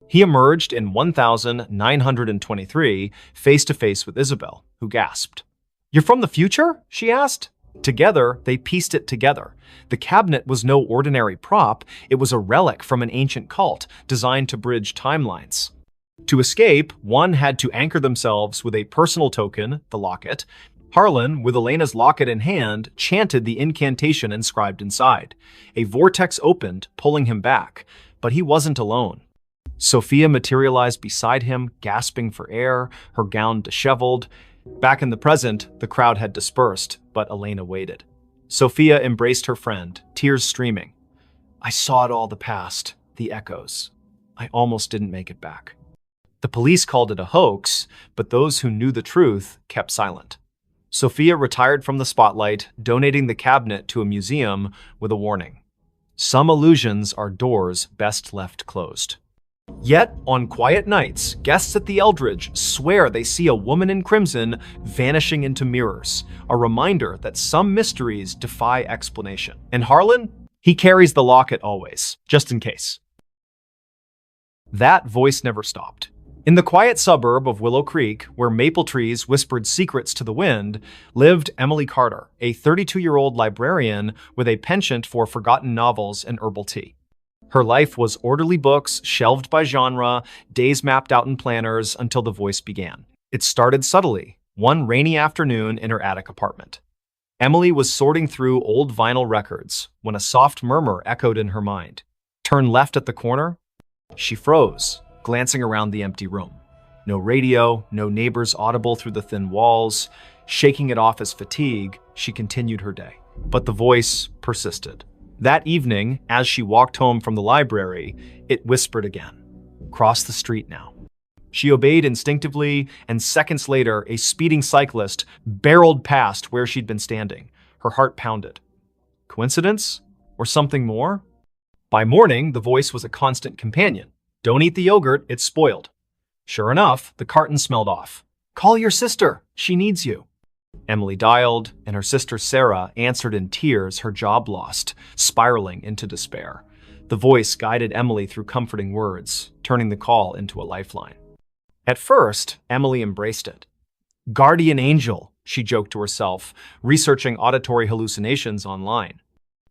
He emerged in 1923, face to face with Isabel, who gasped. "You're from the future?" she asked. Together, they pieced it together. The cabinet was no ordinary prop, it was a relic from an ancient cult designed to bridge timelines. To escape, one had to anchor themselves with a personal token, the locket. Harlan, with Elena's locket in hand, chanted the incantation inscribed inside. A vortex opened, pulling him back, but he wasn't alone. Sophia materialized beside him, gasping for air, her gown disheveled. Back in the present, the crowd had dispersed, but Elena waited. Sophia embraced her friend, tears streaming. "I saw it all, the past, the echoes. I almost didn't make it back." The police called it a hoax, but those who knew the truth kept silent. Sophia retired from the spotlight, donating the cabinet to a museum with a warning. Some illusions are doors best left closed. Yet, on quiet nights, guests at the Eldridge swear they see a woman in crimson vanishing into mirrors, a reminder that some mysteries defy explanation. And Harlan? He carries the locket always, just in case. That voice never stopped. In the quiet suburb of Willow Creek, where maple trees whispered secrets to the wind, lived Emily Carter, a 32-year-old librarian with a penchant for forgotten novels and herbal tea. Her life was orderly books, shelved by genre, days mapped out in planners until the voice began. It started subtly, one rainy afternoon in her attic apartment. Emily was sorting through old vinyl records when a soft murmur echoed in her mind. Turn left at the corner. She froze, glancing around the empty room. No radio, no neighbors audible through the thin walls. Shaking it off as fatigue, she continued her day. But the voice persisted. That evening, as she walked home from the library, it whispered again. Cross the street now. She obeyed instinctively, and seconds later, a speeding cyclist barreled past where she'd been standing. Her heart pounded. Coincidence? Or something more? By morning, the voice was a constant companion. Don't eat the yogurt, it's spoiled. Sure enough, the carton smelled off. Call your sister, she needs you. Emily dialed, and her sister Sarah answered in tears, her job lost, spiraling into despair. The voice guided Emily through comforting words, turning the call into a lifeline. At first, Emily embraced it. Guardian angel, she joked to herself, researching auditory hallucinations online.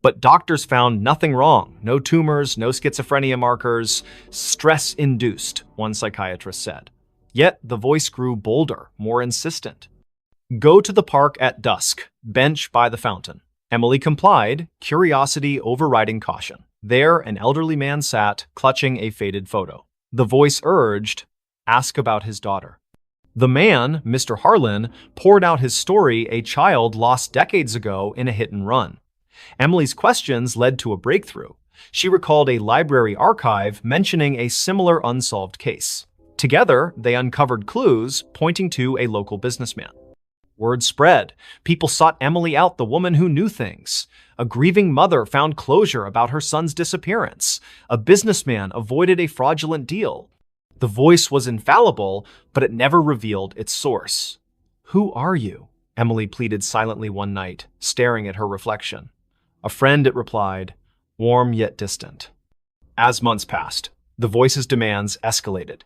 But doctors found nothing wrong. No tumors, no schizophrenia markers. Stress-induced, one psychiatrist said. Yet the voice grew bolder, more insistent. Go to the park at dusk, bench by the fountain. Emily complied, curiosity overriding caution. There, an elderly man sat, clutching a faded photo. The voice urged, ask about his daughter. The man, Mr. Harlan, poured out his story, a child lost decades ago in a hit and run. Emily's questions led to a breakthrough. She recalled a library archive mentioning a similar unsolved case. Together, they uncovered clues pointing to a local businessman. Word spread. People sought Emily out, the woman who knew things. A grieving mother found closure about her son's disappearance. A businessman avoided a fraudulent deal. The voice was infallible, but it never revealed its source. Who are you? Emily pleaded silently one night, staring at her reflection. A friend, it replied, warm yet distant. As months passed, the voice's demands escalated.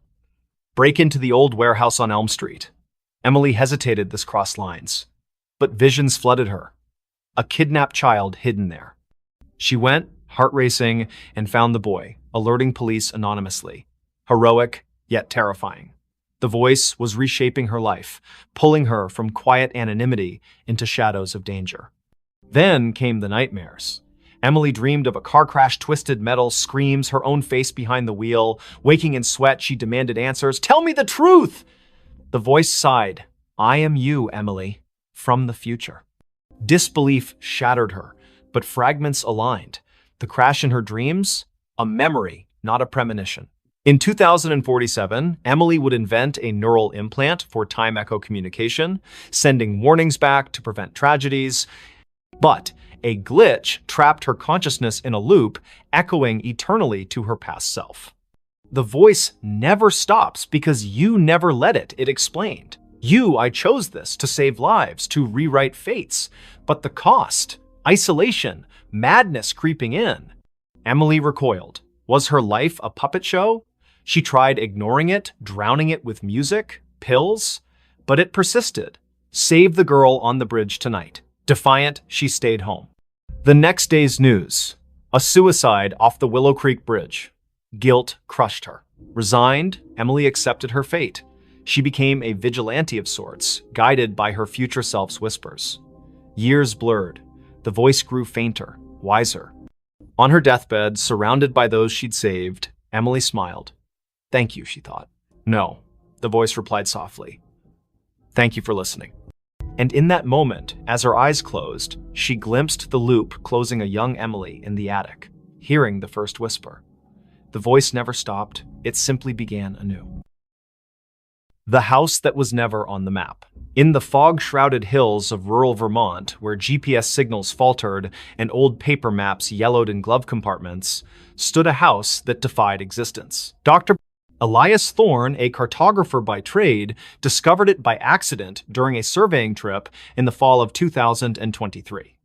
Break into the old warehouse on Elm Street. Emily hesitated this crossed lines, but visions flooded her. A kidnapped child hidden there. She went, heart racing, and found the boy, alerting police anonymously. Heroic, yet terrifying. The voice was reshaping her life, pulling her from quiet anonymity into shadows of danger. Then came the nightmares. Emily dreamed of a car crash, twisted metal, screams, her own face behind the wheel. Waking in sweat, she demanded answers. Tell me the truth! The voice sighed. I am you, Emily, from the future. Disbelief shattered her, but fragments aligned. The crash in her dreams? A memory, not a premonition. In 2047, Emily would invent a neural implant for time echo communication, sending warnings back to prevent tragedies. But a glitch trapped her consciousness in a loop, echoing eternally to her past self. The voice never stops because you never let it, it explained. I chose this to save lives, to rewrite fates. But the cost, Isolation, madness creeping in. Emily recoiled. Was her life a puppet show? She tried ignoring it, drowning it with music, pills, but it persisted. Save the girl on the bridge tonight. Defiant, she stayed home. The next day's news: a suicide off the Willow Creek Bridge. Guilt crushed her. Resigned, Emily accepted her fate. She became a vigilante of sorts, guided by her future self's whispers. Years blurred. The voice grew fainter, wiser. On her deathbed, surrounded by those she'd saved, Emily smiled. "Thank you," she thought. "No," the voice replied softly. "Thank you for listening." And in that moment, as her eyes closed, she glimpsed the loop closing a young Emily in the attic, hearing the first whisper. The voice never stopped, it simply began anew. The house that was never on the map. In the fog-shrouded hills of rural Vermont, where GPS signals faltered and old paper maps yellowed in glove compartments, stood a house that defied existence. Dr. Elias Thorne, a cartographer by trade, discovered it by accident during a surveying trip in the fall of 2023.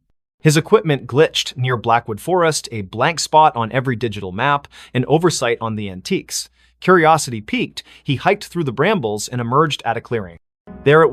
His equipment glitched near Blackwood Forest, a blank spot on every digital map, an oversight on the antiques. Curiosity piqued, he hiked through the brambles and emerged at a clearing. There it